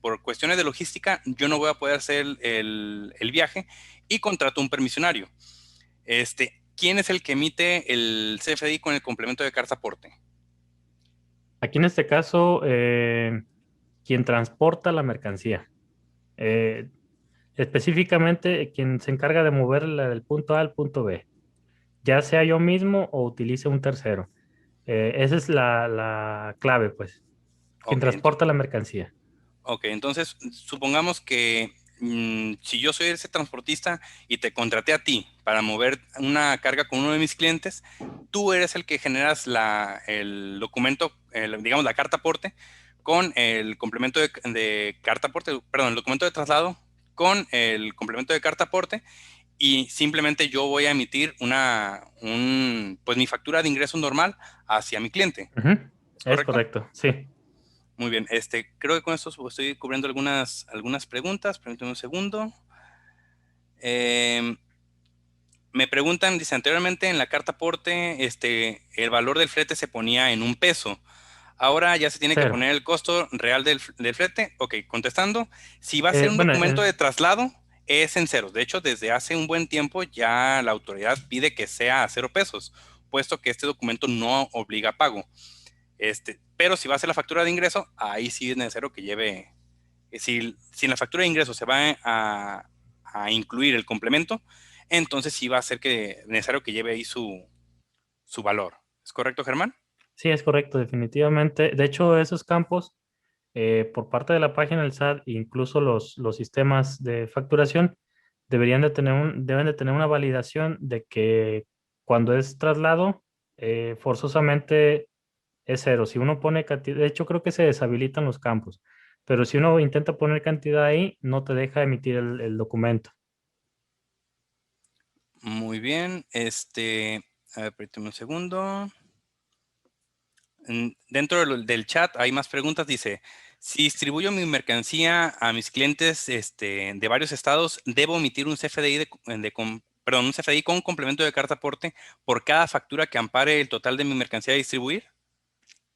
por cuestiones de logística, yo no voy a poder hacer el viaje y contrato un permisionario. ¿Quién es el que emite el CFDI con el complemento de carta aporte? Aquí en este caso, quien transporta la mercancía. Eh, Específicamente, quien se encarga de moverla del punto A al punto B, ya sea yo mismo o utilice un tercero. Esa es la clave, pues, quien Ok, transporta la mercancía. Ok, entonces supongamos que si yo soy ese transportista y te contraté a ti para mover una carga con uno de mis clientes, tú eres el que generas el documento, digamos la carta aporte, con el complemento de carta aporte, perdón, el documento de traslado con el complemento de carta aporte y simplemente yo voy a emitir pues mi factura de ingreso normal hacia mi cliente. Ujú. ¿Es Es correcto? correcto, sí. Muy bien, creo que con esto estoy cubriendo algunas preguntas. Permítame un segundo. Eh, Me preguntan, dice, anteriormente en la carta aporte, el valor del flete se ponía en 1 peso. Ahora ya se tiene que Cero. poner el costo real del flete. Ok, contestando, si va a ser un Bueno, documento de traslado, es en ceros. De hecho, desde hace un buen tiempo ya la autoridad pide que sea a 0 pesos, puesto que este documento no obliga a pago. Pero si va a ser la factura de ingreso, ahí sí es necesario que lleve, si en la factura de ingreso se va a incluir el complemento, entonces sí va a ser necesario que lleve ahí su valor. ¿Es correcto, Germán? sí, es correcto, definitivamente. De hecho, esos campos, por parte de la página del SAT, incluso los sistemas de facturación, deben de tener una validación de que cuando es traslado, forzosamente es cero. Si uno pone cantidad, de hecho creo que se deshabilitan los campos, pero si uno intenta poner cantidad ahí, no te deja emitir el documento. Muy bien. A ver, permíteme un segundo. Dentro del chat hay más preguntas. Dice, si distribuyo mi mercancía a mis clientes de varios estados, ¿debo emitir un CFDI perdón, un CFDI con complemento de carta aporte por cada factura que ampare el total de mi mercancía a distribuir?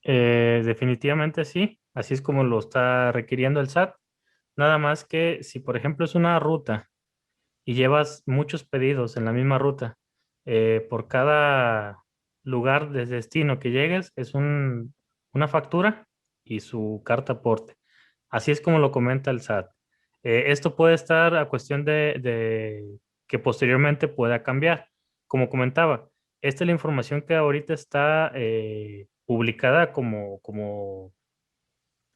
Definitivamente sí, así es como lo está requiriendo el SAT. Nada más que si, por ejemplo, es una ruta y llevas muchos pedidos en la misma ruta, por cada lugar de destino que llegues es una factura y su carta aporte. Así es como lo comenta el SAT. Esto puede estar a cuestión de que posteriormente pueda cambiar. Como comentaba, esta es la información que ahorita está publicada como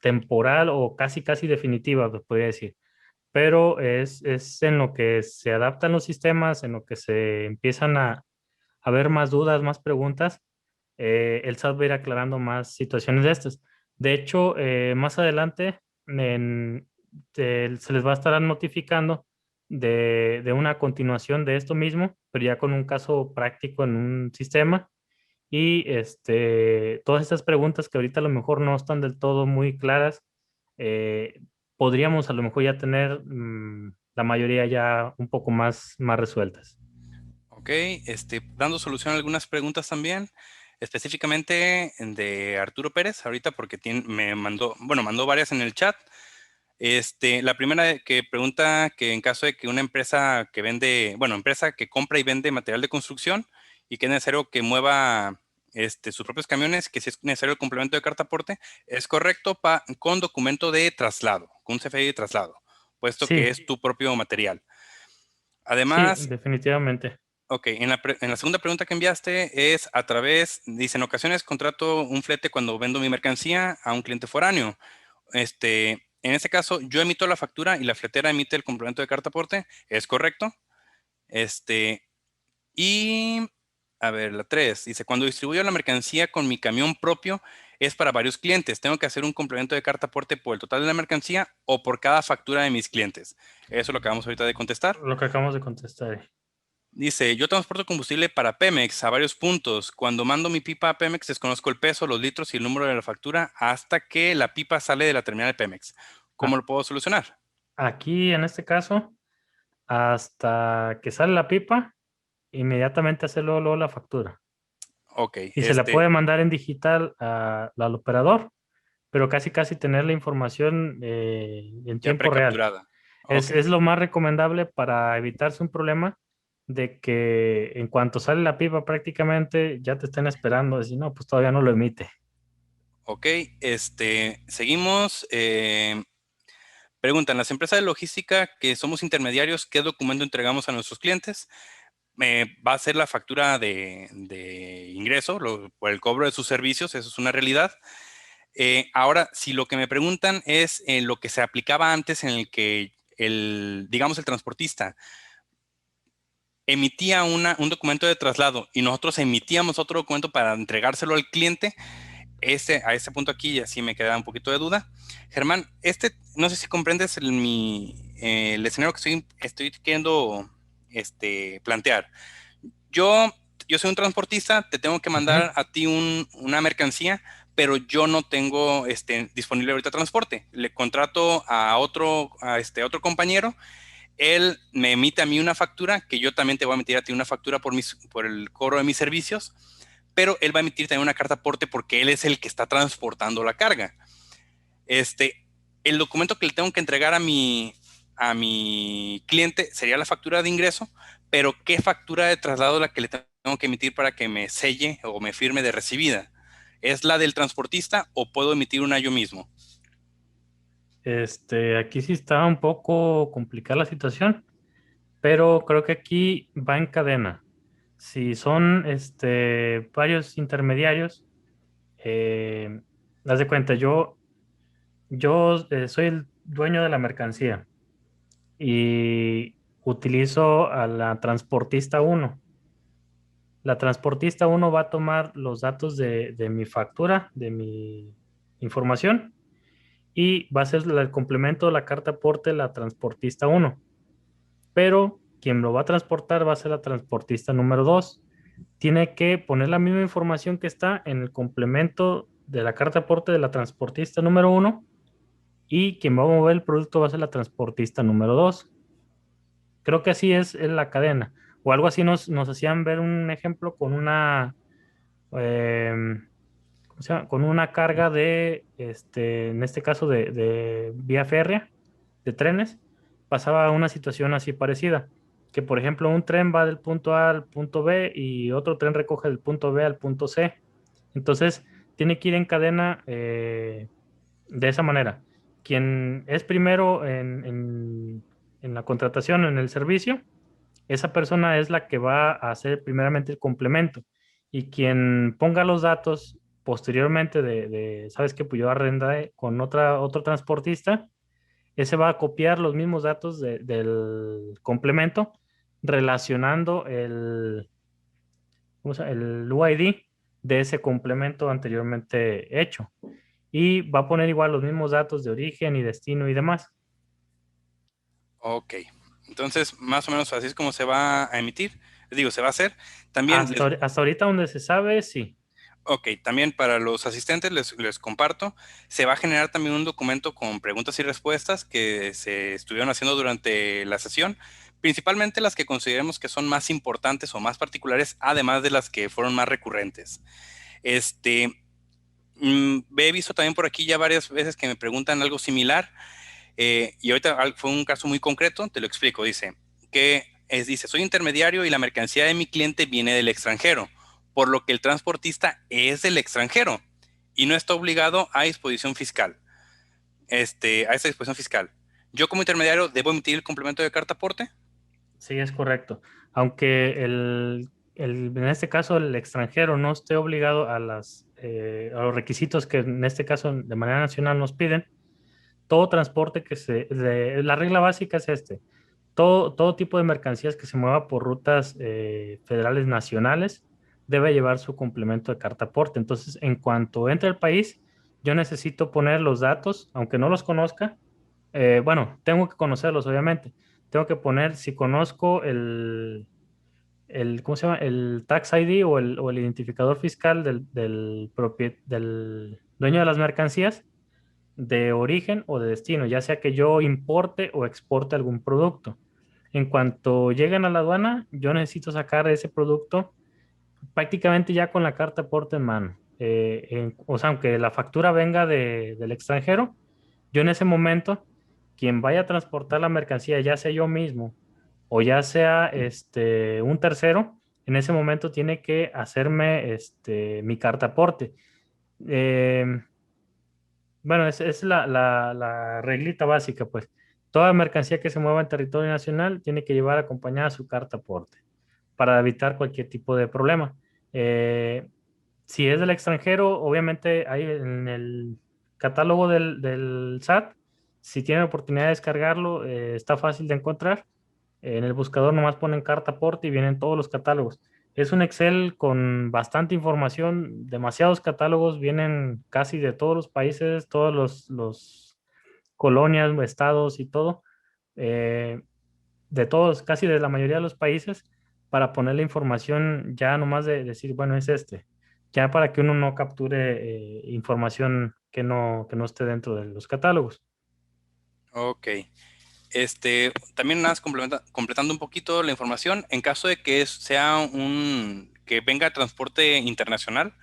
temporal o casi definitiva, podría decir, pero es en lo que se adaptan los sistemas, en lo que se empiezan a ver más dudas, más preguntas, el SAT va a ir aclarando más situaciones de estas. De hecho, más adelante se les va a estar notificando de una continuación de esto mismo, pero ya con un caso práctico en un sistema. Y todas estas preguntas que ahorita a lo mejor no están del todo muy claras, eh, podríamos a lo mejor ya tener la mayoría ya un poco más resueltas. Ok, dando solución a algunas preguntas también, específicamente de Arturo Pérez, ahorita porque me mandó, bueno, mandó varias en el chat. La primera que pregunta que en caso de que una empresa que vende, bueno, empresa que compra y vende material de construcción y que es necesario que mueva sus propios camiones, que si es necesario el complemento de carta aporte, es correcto con documento de traslado, con un CFDI de traslado, puesto que Sí, es tu propio material. sí, Además, definitivamente. ok, en la segunda pregunta que enviaste es dice, en ocasiones contrato un flete cuando vendo mi mercancía a un cliente foráneo. En este caso, yo emito la factura y la fletera emite el complemento de carta aporte. ¿Es correcto? Este, y, a ver, la 3 dice, cuando distribuyo la mercancía con mi camión propio, es para varios clientes. ¿Tengo que hacer un complemento de carta aporte por el total de la mercancía o por cada factura de mis clientes? Eso es lo que vamos ahorita de contestar. Lo que acabamos de contestar. Dice, yo transporto combustible para Pemex a varios puntos. Cuando mando mi pipa a Pemex, desconozco el peso, los litros y el número de la factura hasta que la pipa sale de la terminal de Pemex. ¿Cómo Ah, lo puedo solucionar? aquí en este caso, hasta que sale la pipa, inmediatamente hacerlo luego la factura. Ok, Y se la puede mandar en digital al operador, pero casi casi tener la información en ya tiempo real. precapturada. Es, Ok, es lo más recomendable para evitarse un problema de que en cuanto sale la pipa prácticamente ya te estén esperando, decir, no, pues todavía no lo emite. ok, seguimos. Preguntan, las empresas de logística que somos intermediarios, ¿qué documento entregamos a nuestros clientes? Va a ser la factura de ingreso por el cobro de sus servicios, eso es una realidad. Ahora, si lo que me preguntan es lo que se aplicaba antes en el que digamos, el transportista emitía un documento de traslado y nosotros emitíamos otro documento para entregárselo al cliente, a ese punto aquí ya sí me queda un poquito de duda. Germán, no sé si comprendes el escenario que estoy queriendo plantear. Yo, yo soy un transportista, te tengo que Ujú. mandar a ti una mercancía, pero yo no tengo disponible ahorita transporte. Le contrato a otro compañero, él me emite a mí una factura, que yo también te voy a emitir a ti una factura por el cobro de mis servicios, pero él va a emitir también una carta aporte porque él es el que está transportando la carga. Este, el documento que le tengo que entregar a mi cliente sería la factura de ingreso, pero ¿qué factura de traslado es la que le tengo que emitir para que me selle o me firme de recibida? ¿Es la del transportista o puedo emitir una yo mismo? Aquí sí está un poco complicada la situación, pero creo que aquí va en cadena. Si son varios intermediarios, eh, haz de cuenta, yo soy el dueño de la mercancía y utilizo a la transportista uno. La transportista uno va a tomar los datos de mi factura, de mi información, y va a ser el complemento de la carta aporte la transportista uno. Pero quien lo va a transportar va a ser la transportista número 2. Tiene que poner la misma información que está en el complemento de la carta aporte de la transportista número uno y quien va a mover el producto va a ser la transportista número 2. Creo que así es en la cadena. O algo así nos hacían ver un ejemplo con eh, ¿cómo se llama? Con una carga en este caso de vía férrea, de trenes, pasaba una situación así parecida, que por ejemplo un tren va del punto A al punto B y otro tren recoge del punto B al punto C. Entonces, tiene que ir en cadena de esa manera. Quien es primero en la contratación, en el servicio, esa persona es la que va a hacer primeramente el complemento. Y quien ponga los datos posteriormente ¿sabes qué? Pues yo arrendé con otro transportista, ese va a copiar los mismos datos del complemento, relacionando ¿cómo se llama? El UID de ese complemento anteriormente hecho. Y va a poner igual los mismos datos de origen y destino y demás. Ok, entonces más o menos así es como se va a emitir. Les digo, se va a hacer. También Hasta ahorita donde se sabe, sí. Ok, también para los asistentes les comparto, se va a generar también un documento con preguntas y respuestas que se estuvieron haciendo durante la sesión, principalmente las que consideremos que son más importantes o más particulares, además de las que fueron más recurrentes. Este, he visto también por aquí ya varias veces que me preguntan algo similar, y ahorita fue un caso muy concreto, te lo explico, dice, soy intermediario y la mercancía de mi cliente viene del extranjero, por lo que el transportista es del extranjero y no está obligado a disposición fiscal, a esa disposición fiscal. Yo como intermediario debo emitir el complemento de carta aporte. Sí, es correcto. Aunque en este caso el extranjero no esté obligado a los requisitos que en este caso de manera nacional nos piden, todo transporte la regla básica es todo tipo de mercancías que se mueva por rutas federales nacionales debe llevar su complemento de carta aporte. Entonces, en cuanto entre al país, yo necesito poner los datos, aunque no los conozca, bueno, tengo que conocerlos, obviamente. Tengo que poner si conozco ¿cómo se llama? El Tax ID o el identificador fiscal del dueño de las mercancías de origen o de destino, ya sea que yo importe o exporte algún producto. En cuanto lleguen a la aduana, yo necesito sacar ese producto prácticamente ya con la carta aporte en mano. O sea, aunque la factura venga del extranjero, yo en ese momento, quien vaya a transportar la mercancía, ya sea yo mismo o ya sea un tercero, en ese momento tiene que hacerme mi carta aporte. Eh, bueno, es la reglita básica, pues. Toda mercancía que se mueva en territorio nacional tiene que llevar acompañada su carta aporte para evitar cualquier tipo de problema. Eh, si es del extranjero, obviamente hay en el catálogo del SAT, si tienen oportunidad de descargarlo, está fácil de encontrar. En el buscador nomás ponen carta aporte y vienen todos los catálogos. Es un Excel con bastante información, demasiados catálogos, vienen casi de todos los países, todos los colonias, estados y todo. Eh, de todos, casi de la mayoría de los países, para poner la información ya nomás de decir, bueno, es ya para que uno no capture información que no esté dentro de los catálogos. Ok. También nada más completando un poquito la información, en caso de que que venga transporte internacional,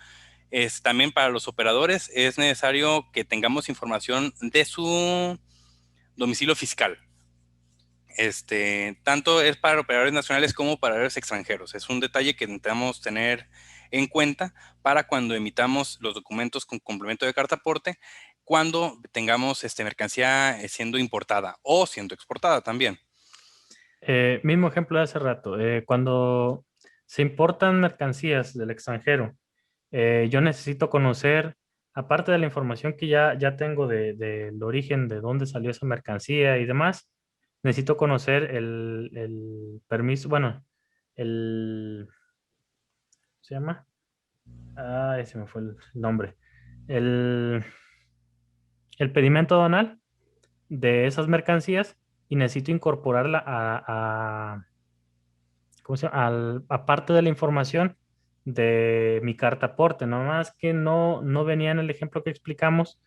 también para los operadores es necesario que tengamos información de su domicilio fiscal. Tanto es para operadores nacionales como para operadores extranjeros. Es un detalle que necesitamos tener en cuenta para cuando emitamos los documentos con complemento de carta aporte, cuando tengamos mercancía siendo importada o siendo exportada también. Mismo ejemplo de hace rato, cuando se importan mercancías del extranjero, yo necesito conocer, aparte de la información que ya tengo del origen, de dónde salió esa mercancía y demás, necesito conocer el permiso, bueno, el, ¿se llama? Ah, ese me fue el nombre. El, el pedimento aduanal de esas mercancías y necesito incorporarla ¿cómo se llama? Aparte de la información de mi carta aporte, nada más que no venía en el ejemplo que explicamos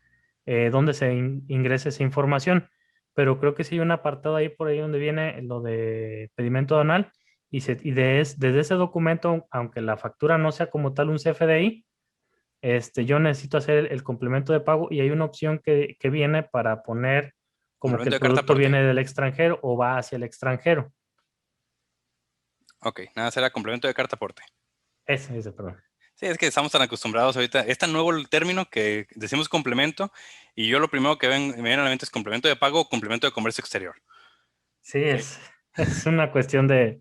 dónde se ingresa esa información, pero creo que sí hay un apartado ahí por ahí donde viene lo de pedimento aduanal desde ese documento, aunque la factura no sea como tal un CFDI, yo necesito hacer el complemento de pago y hay una opción que viene para poner como que Complemento el de carta producto aporte. viene del extranjero o va hacia el extranjero. Ok, nada, será complemento de carta aporte. Ese, perdón. Sí, es que estamos tan acostumbrados ahorita. Es tan nuevo el término que decimos complemento y yo lo primero que me viene a la mente es complemento de pago o complemento de comercio exterior. Sí, Sí, es una cuestión ya de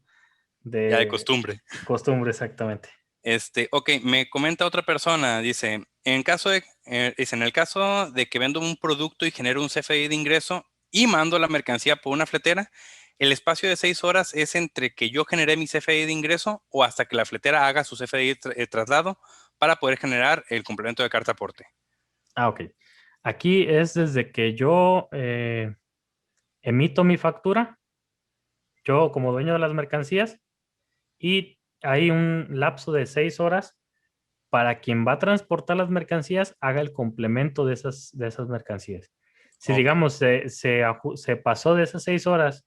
de costumbre. costumbre, exactamente. Ok, me comenta otra persona, dice, en el caso de que vendo un producto y genero un CFDI de ingreso y mando la mercancía por una fletera, ¿el espacio de 6 horas es entre que yo generé mi CFDI de ingreso o hasta que la fletera haga su CFDI de traslado para poder generar el complemento de carta aporte? Ah, ok. Aquí es desde que yo emito mi factura, yo como dueño de las mercancías, y hay un lapso de 6 horas para quien va a transportar las mercancías haga el complemento de esas mercancías. Si Ok, digamos se pasó de esas 6 horas,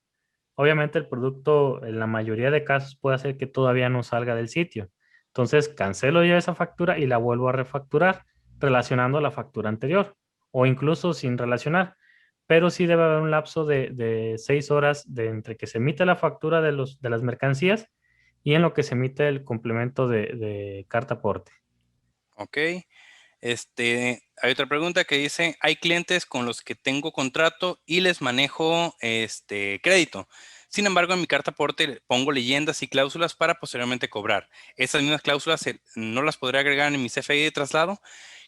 obviamente el producto en la mayoría de casos puede hacer que todavía no salga del sitio. Entonces cancelo yo esa factura y la vuelvo a refacturar relacionando a la factura anterior o incluso sin relacionar. Pero sí debe haber un lapso de 6 horas de entre que se emite la factura de las mercancías y en lo que se emite el complemento de carta aporte. ok. Hay otra pregunta que dice, hay clientes con los que tengo contrato y les manejo crédito. Sin embargo, en mi carta aporte pongo leyendas y cláusulas para posteriormente cobrar. Esas mismas cláusulas no las podré agregar en mi CFI de traslado.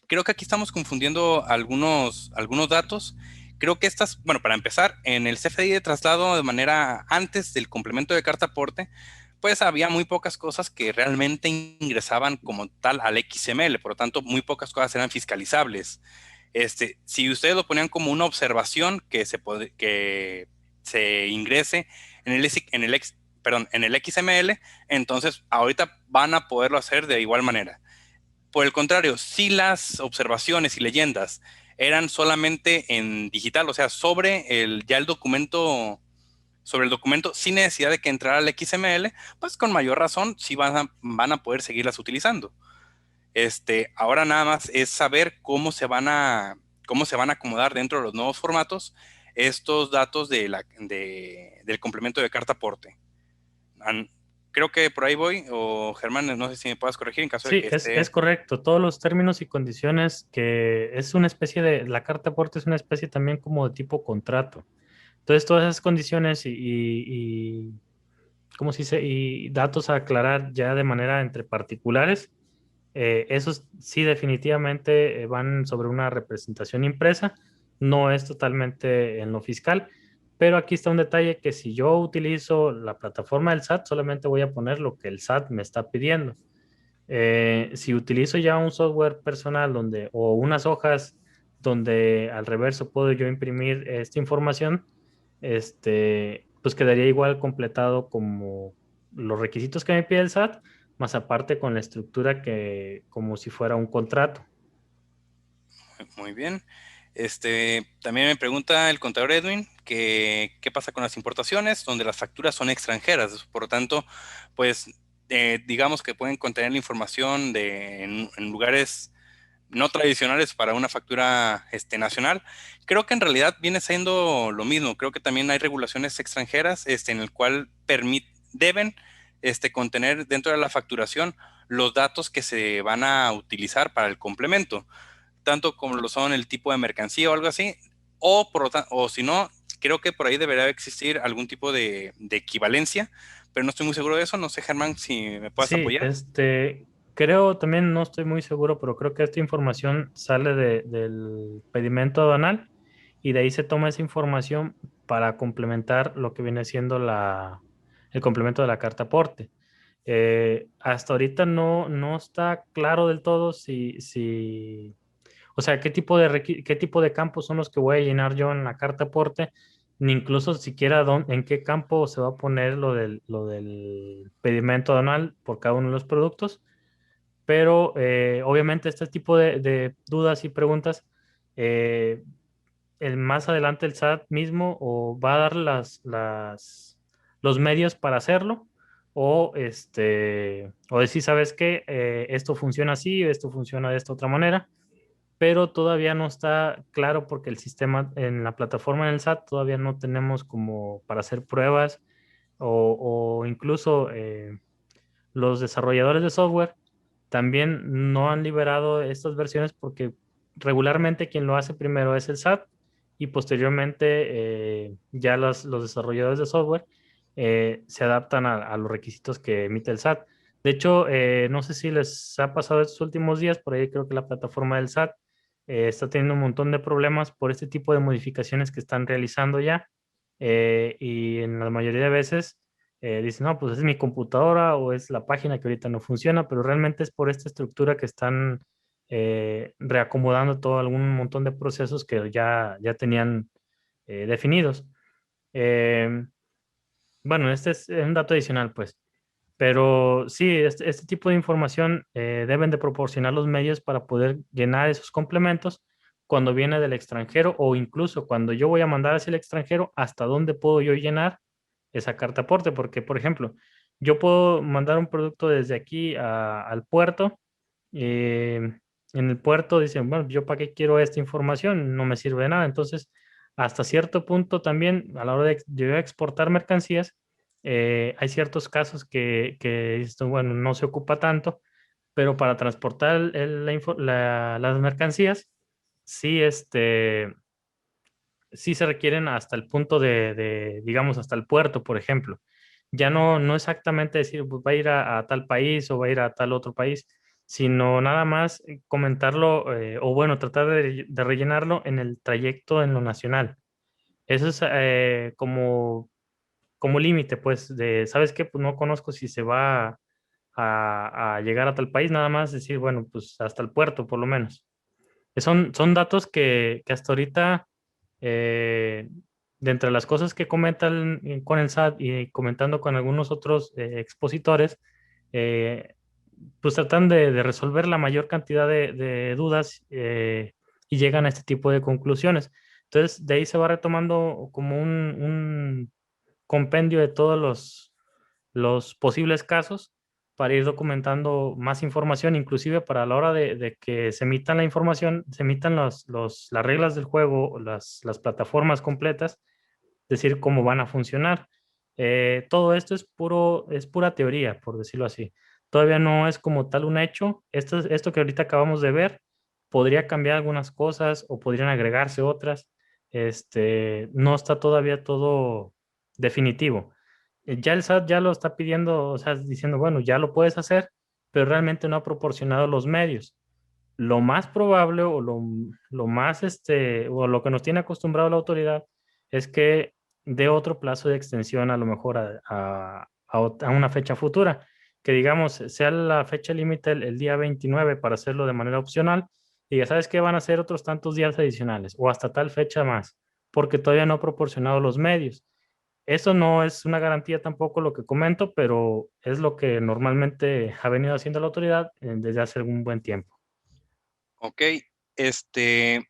Creo que aquí estamos confundiendo algunos datos. Creo que bueno, para empezar, en el CFDI de traslado de manera antes del complemento de carta aporte, pues había muy pocas cosas que realmente ingresaban como tal al XML, por lo tanto, muy pocas cosas eran fiscalizables. Si ustedes lo ponían como una observación que se ingrese en el perdón, en el XML, entonces ahorita van a poderlo hacer de igual manera. Por el contrario, si las observaciones y leyendas eran solamente en digital, o sea, ya el documento, sobre el documento, sin necesidad de que entrara al XML, pues con mayor razón sí van a poder seguirlas utilizando. Ahora nada más es saber cómo se van a acomodar dentro de los nuevos formatos estos datos del complemento de carta aporte. An- Creo que por ahí voy, o Germán, no sé si me puedas corregir en caso de Sí, que es esté. correcto. Todos los términos y condiciones que es una especie la carta aporte es una especie también como de tipo contrato. Entonces, todas esas condiciones ¿cómo se dice? Y datos a aclarar ya de manera entre particulares, esos sí definitivamente van sobre una representación impresa, no es totalmente en lo fiscal, pero aquí está un detalle que si yo utilizo la plataforma del SAT, solamente voy a poner lo que el SAT me está pidiendo. Si utilizo ya un software personal o unas hojas donde al reverso puedo yo imprimir esta información, pues quedaría igual completado como los requisitos que me pide el SAT, más aparte con la estructura como si fuera un contrato. Muy bien. También me pregunta el contador Edwin que qué pasa con las importaciones, donde las facturas son extranjeras. Por lo tanto, pues digamos que pueden contener la información en lugares no tradicionales para una factura nacional. Creo que en realidad viene siendo lo mismo. Creo que también hay regulaciones extranjeras en el cual deben contener dentro de la facturación los datos que se van a utilizar para el complemento, tanto como lo son el tipo de mercancía o algo así, o si no, creo que por ahí debería existir algún tipo de equivalencia, pero no estoy muy seguro de eso. No sé, Germán, si me puedes Sí, apoyar. creo también, no estoy muy seguro, pero creo que esta información sale del pedimento aduanal y de ahí se toma esa información para complementar lo que viene siendo el complemento de la carta aporte. Hasta ahorita no está claro del todo o sea, qué tipo de campos son los que voy a llenar yo en la carta aporte, ni incluso siquiera en qué campo se va a poner lo del pedimento anual por cada uno de los productos. Pero obviamente este tipo de dudas y preguntas, eh, más adelante el SAT mismo o va a dar los medios para hacerlo, o decir, ¿sabes qué? Esto funciona así, esto funciona de esta otra manera, pero todavía no está claro porque el sistema en la plataforma del SAT todavía no tenemos como para hacer pruebas, o incluso los desarrolladores de software también no han liberado estas versiones porque regularmente quien lo hace primero es el SAT y posteriormente ya los desarrolladores de software se adaptan a los requisitos que emite el SAT. De hecho, no sé si les ha pasado estos últimos días, por ahí creo que la plataforma del SAT está teniendo un montón de problemas por este tipo de modificaciones que están realizando ya, y en la mayoría de veces dicen, no, pues es mi computadora o es la página que ahorita no funciona, pero realmente es por esta estructura que están reacomodando todo algún montón de procesos que ya tenían definidos. Eh, bueno, este es un dato adicional, pues. Pero sí, este tipo de información deben de proporcionar los medios para poder llenar esos complementos cuando viene del extranjero o incluso cuando yo voy a mandar hacia el extranjero, hasta dónde puedo yo llenar esa carta aporte. Porque, por ejemplo, yo puedo mandar un producto desde aquí al puerto. En el puerto dicen, bueno, yo para qué quiero esta información, no me sirve de nada. Entonces, hasta cierto punto también, a la hora de yo exportar mercancías, hay ciertos casos que esto, bueno, no se ocupa tanto, pero para transportar las mercancías, sí, sí se requieren hasta el punto digamos, hasta el puerto, por ejemplo. Ya no exactamente decir, pues va a ir a tal país o va a ir a tal otro país, sino nada más comentarlo, o bueno, tratar de rellenarlo en el trayecto en lo nacional. Eso es como límite, pues, ¿sabes qué? Pues no conozco si se va a llegar a tal país, nada más decir, bueno, pues hasta el puerto, por lo menos. Son datos que hasta ahorita, eh, de entre las cosas que comentan con el SAT y comentando con algunos otros expositores, eh, pues tratan de resolver la mayor cantidad de dudas y llegan a este tipo de conclusiones. Entonces, de ahí se va retomando como un compendio de todos los posibles casos para ir documentando más información, inclusive para la hora de que se emitan la información, se emitan las reglas del juego, las plataformas completas, decir cómo van a funcionar. Todo esto es pura teoría, por decirlo así. Todavía no es como tal un hecho. Esto que ahorita acabamos de ver podría cambiar algunas cosas o podrían agregarse otras. No está todavía todo definitivo. Ya el SAT ya lo está pidiendo, o sea, diciendo, bueno, ya lo puedes hacer, pero realmente no ha proporcionado los medios. Lo más probable o lo más, o lo que nos tiene acostumbrado la autoridad es que dé otro plazo de extensión a lo mejor a una fecha futura, que digamos sea la fecha límite el día 29 para hacerlo de manera opcional y ya sabes que van a ser otros tantos días adicionales o hasta tal fecha más, porque todavía no ha proporcionado los medios. Eso no es una garantía tampoco lo que comento, pero es lo que normalmente ha venido haciendo la autoridad desde hace algún buen tiempo. Ok,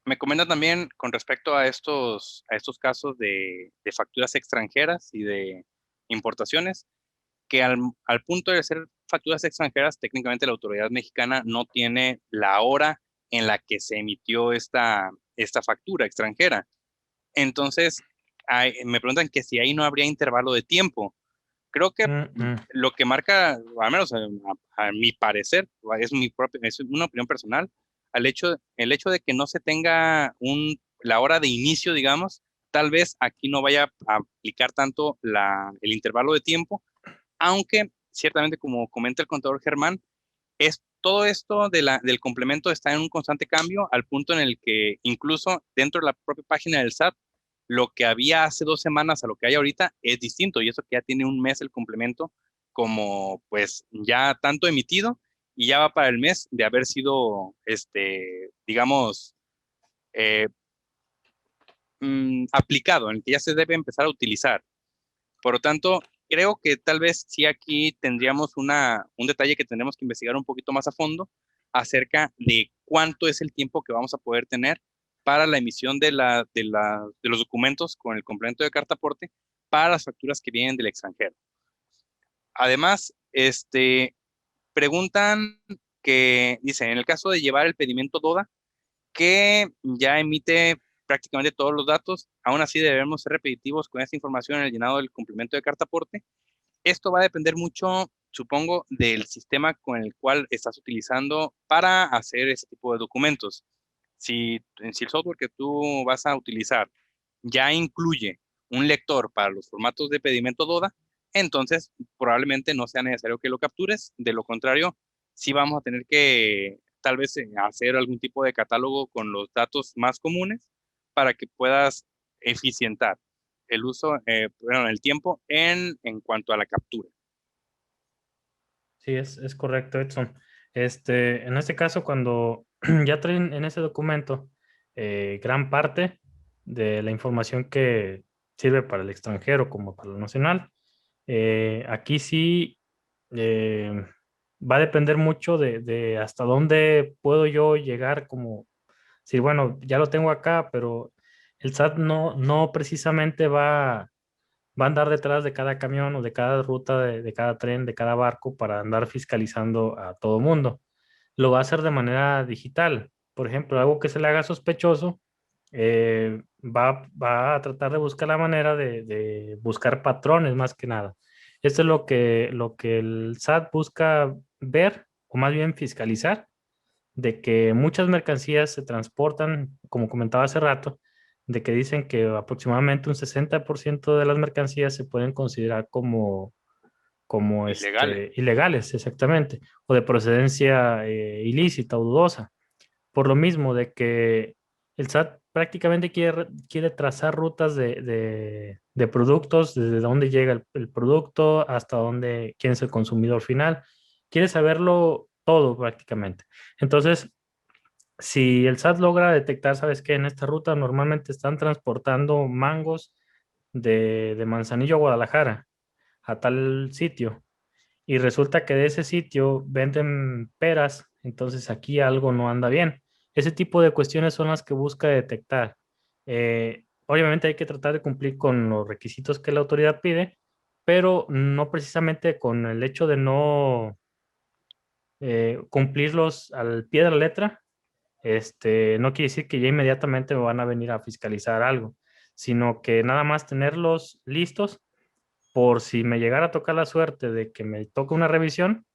me comenta también con respecto a estos casos de facturas extranjeras y de importaciones, que al punto de ser facturas extranjeras, técnicamente la autoridad mexicana no tiene la hora en la que se emitió esta factura extranjera. Entonces, me preguntan que si ahí no habría intervalo de tiempo. Creo que Mm, mm. lo que marca, al menos a mi parecer, es una opinión personal, el hecho de que no se tenga la hora de inicio, digamos, tal vez aquí no vaya a aplicar tanto el intervalo de tiempo, aunque ciertamente, como comenta el contador Germán, todo esto del complemento está en un constante cambio al punto en el que incluso dentro de la propia página del SAT, lo que había hace 2 semanas a lo que hay ahorita es distinto y eso que ya tiene un mes el complemento como pues ya tanto emitido y ya va para el mes de haber sido, digamos, eh, aplicado, en el que ya se debe empezar a utilizar. Por lo tanto, creo que tal vez sí aquí tendríamos un detalle que tendremos que investigar un poquito más a fondo acerca de cuánto es el tiempo que vamos a poder tener para la emisión de los documentos con el complemento de carta aporte para las facturas que vienen del extranjero. Además, preguntan que, dice, en el caso de llevar el pedimento DODA, que ya emite prácticamente todos los datos, aún así debemos ser repetitivos con esta información en el llenado del complemento de carta aporte. Esto va a depender mucho, supongo, del sistema con el cual estás utilizando para hacer ese tipo de documentos. Si el software que tú vas a utilizar ya incluye un lector para los formatos de pedimento DODA, entonces probablemente no sea necesario que lo captures. De lo contrario, sí vamos a tener que tal vez hacer algún tipo de catálogo con los datos más comunes para que puedas eficientar el uso, bueno, el tiempo en cuanto a la captura. Sí, es correcto, Edson. En este caso, cuando ya traen en ese documento gran parte de la información que sirve para el extranjero como para lo nacional, aquí sí eh, va a depender mucho de hasta dónde puedo yo llegar como, si bueno, ya lo tengo acá, pero el SAT no precisamente va a andar detrás de cada camión o de cada ruta, de cada tren, de cada barco para andar fiscalizando a todo mundo. Lo va a hacer de manera digital. Por ejemplo, algo que se le haga sospechoso, va a tratar de buscar la manera de buscar patrones más que nada. Esto es lo que el SAT busca ver, o más bien fiscalizar, de que muchas mercancías se transportan, como comentaba hace rato, de que dicen que aproximadamente un 60% de las mercancías se pueden considerar como Ilegales. ilegales, exactamente, o de procedencia ilícita o dudosa. Por lo mismo de que el SAT prácticamente quiere trazar rutas de productos, desde dónde llega el producto hasta dónde, quién es el consumidor final. Quiere saberlo todo prácticamente. Entonces, si el SAT logra detectar, sabes que en esta ruta normalmente están transportando mangos de Manzanillo a Guadalajara, a tal sitio, y resulta que de ese sitio venden peras, entonces aquí algo no anda bien. Ese tipo de cuestiones son las que busca detectar. Obviamente hay que tratar de cumplir con los requisitos que la autoridad pide, pero no precisamente con el hecho de no cumplirlos al pie de la letra. No quiere decir que ya inmediatamente me van a venir a fiscalizar algo, sino que nada más tenerlos listos por si me llegara a tocar la suerte de que me toque una revisión,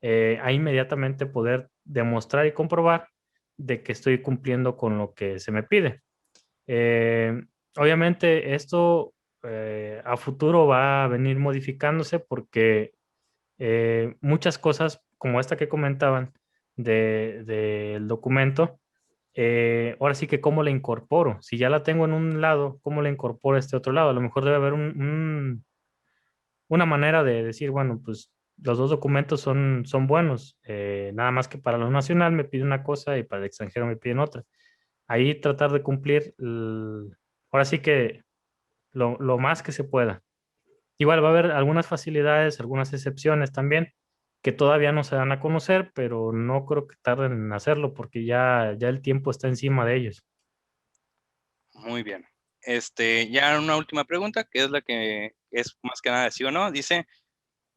a inmediatamente poder demostrar y comprobar de que estoy cumpliendo con lo que se me pide. Eh, Obviamente esto a futuro va a venir modificándose porque muchas cosas como esta que comentaban del documento, ahora sí que cómo la incorporo. Si ya la tengo en un lado, ¿cómo la incorporo a este otro lado? A lo mejor debe haber una manera de decir, bueno, pues los dos documentos son buenos, nada más que para lo nacional me pide una cosa y para el extranjero me piden otra. Ahí tratar de cumplir, ahora sí que lo más que se pueda. Igual va a haber algunas facilidades, algunas excepciones también, que todavía no se dan a conocer, pero no creo que tarden en hacerlo porque ya el tiempo está encima de ellos. Muy bien. Ya una última pregunta, que es la que es más que nada de sí o no. Dice,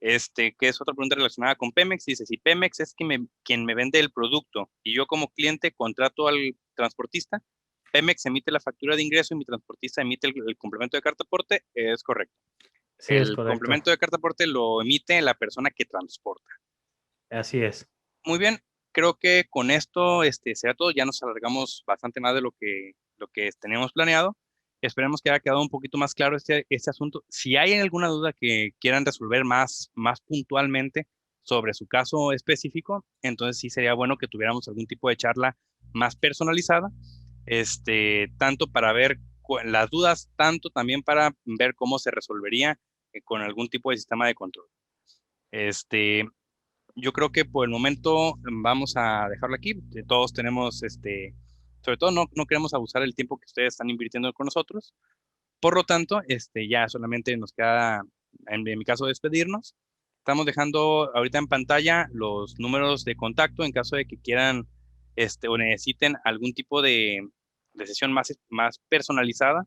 que es otra pregunta relacionada con Pemex. Dice, si Pemex es quien me vende el producto y yo como cliente contrato al transportista, Pemex emite la factura de ingreso y mi transportista emite el complemento de carta aporte, es correcto. Sí, es El correcto. complemento de carta aporte lo emite la persona que transporta. Así es. Muy bien, creo que con esto será todo. Ya nos alargamos bastante más de lo que teníamos planeado. Esperemos que haya quedado un poquito más claro este asunto. Si hay alguna duda que quieran resolver más puntualmente sobre su caso específico, entonces sí sería bueno que tuviéramos algún tipo de charla más personalizada, tanto para ver las dudas, tanto también para ver cómo se resolvería con algún tipo de sistema de control. Este, yo creo que por el momento vamos a dejarlo aquí. Todos tenemos, sobre todo no queremos abusar del tiempo que ustedes están invirtiendo con nosotros. Por lo tanto, ya solamente nos queda, en mi caso, despedirnos. Estamos dejando ahorita en pantalla los números de contacto en caso de que quieran, o necesiten algún tipo de sesión más personalizada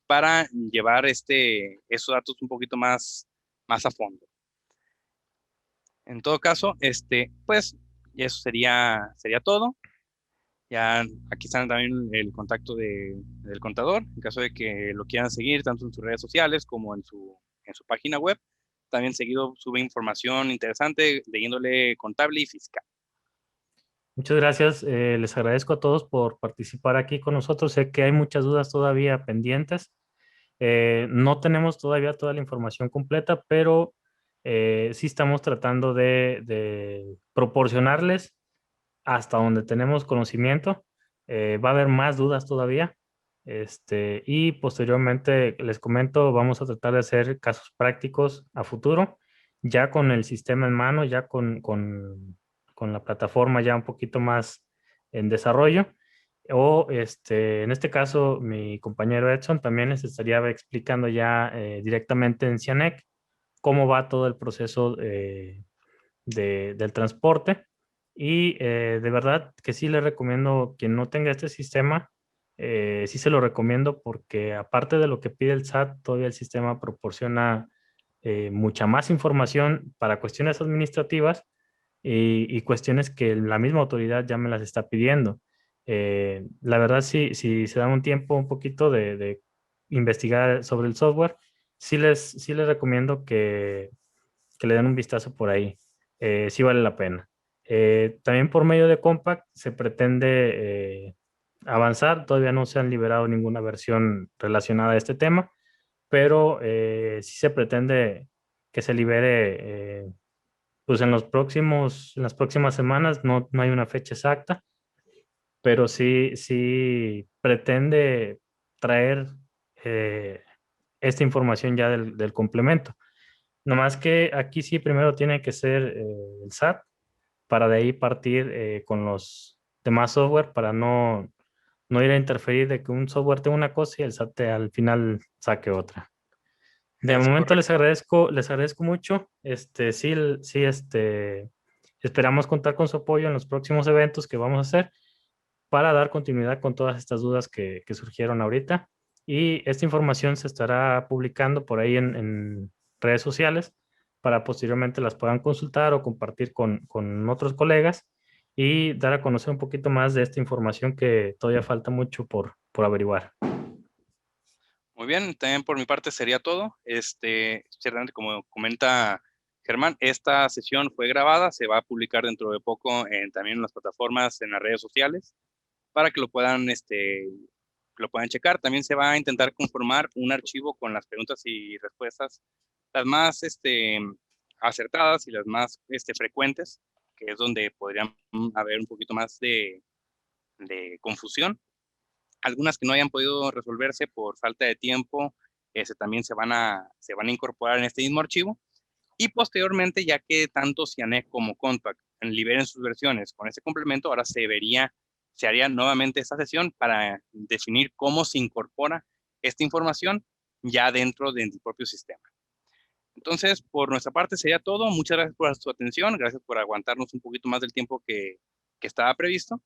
para llevar, esos datos un poquito más a fondo. En todo caso, pues eso sería todo. Ya aquí está también el contacto del contador, en caso de que lo quieran seguir tanto en sus redes sociales como en su página web. También seguido sube información interesante de índole contable y fiscal. Muchas gracias. Les agradezco a todos por participar aquí con nosotros. Sé que hay muchas dudas todavía pendientes. No tenemos todavía toda la información completa, pero sí estamos tratando de proporcionarles hasta donde tenemos conocimiento. Va a haber más dudas todavía. Y posteriormente, les comento, vamos a tratar de hacer casos prácticos a futuro, ya con el sistema en mano, ya con la plataforma ya un poquito más en desarrollo. O en este caso, mi compañero Edson también les estaría explicando ya directamente en CIANEC cómo va todo el proceso del transporte. Y de verdad que sí le recomiendo quien no tenga este sistema, sí se lo recomiendo porque aparte de lo que pide el SAT, todavía el sistema proporciona mucha más información para cuestiones administrativas y cuestiones que la misma autoridad ya me las está pidiendo. La verdad, sí, si se dan un tiempo un poquito de investigar sobre el software, sí les recomiendo que le den un vistazo por ahí. Sí vale la pena. También por medio de Compact se pretende avanzar. Todavía no se han liberado ninguna versión relacionada a este tema, pero sí se pretende que se libere pues en las próximas semanas. No hay una fecha exacta, pero sí pretende traer eh, esta información ya del complemento. No más que aquí sí primero tiene que ser el SAT para de ahí partir con los demás software para no ir a interferir de que un software tenga una cosa y el SAT al final saque otra. De Es momento correcto. les agradezco mucho. Sí, sí, esperamos contar con su apoyo en los próximos eventos que vamos a hacer para dar continuidad con todas estas dudas que surgieron ahorita. Y esta información se estará publicando por ahí en redes sociales para posteriormente las puedan consultar o compartir con otros colegas y dar a conocer un poquito más de esta información que todavía falta mucho por averiguar. Muy bien, también por mi parte sería todo. Ciertamente, como comenta Germán, esta sesión fue grabada, se va a publicar dentro de poco también en las plataformas, en las redes sociales, para que lo puedan checar. También se va a intentar conformar un archivo con las preguntas y respuestas, las más acertadas y las más frecuentes, que es donde podrían haber un poquito más de confusión. Algunas que no hayan podido resolverse por falta de tiempo, también se van a incorporar en este mismo archivo. Y posteriormente, ya que tanto Cianec como Compaq liberen sus versiones con este complemento, ahora se haría nuevamente esta sesión para definir cómo se incorpora esta información ya dentro del propio sistema. Entonces, por nuestra parte sería todo. Muchas gracias por su atención. Gracias por aguantarnos un poquito más del tiempo que estaba previsto.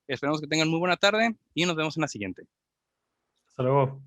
Esperamos que tengan muy buena tarde y nos vemos en la siguiente. Hasta luego.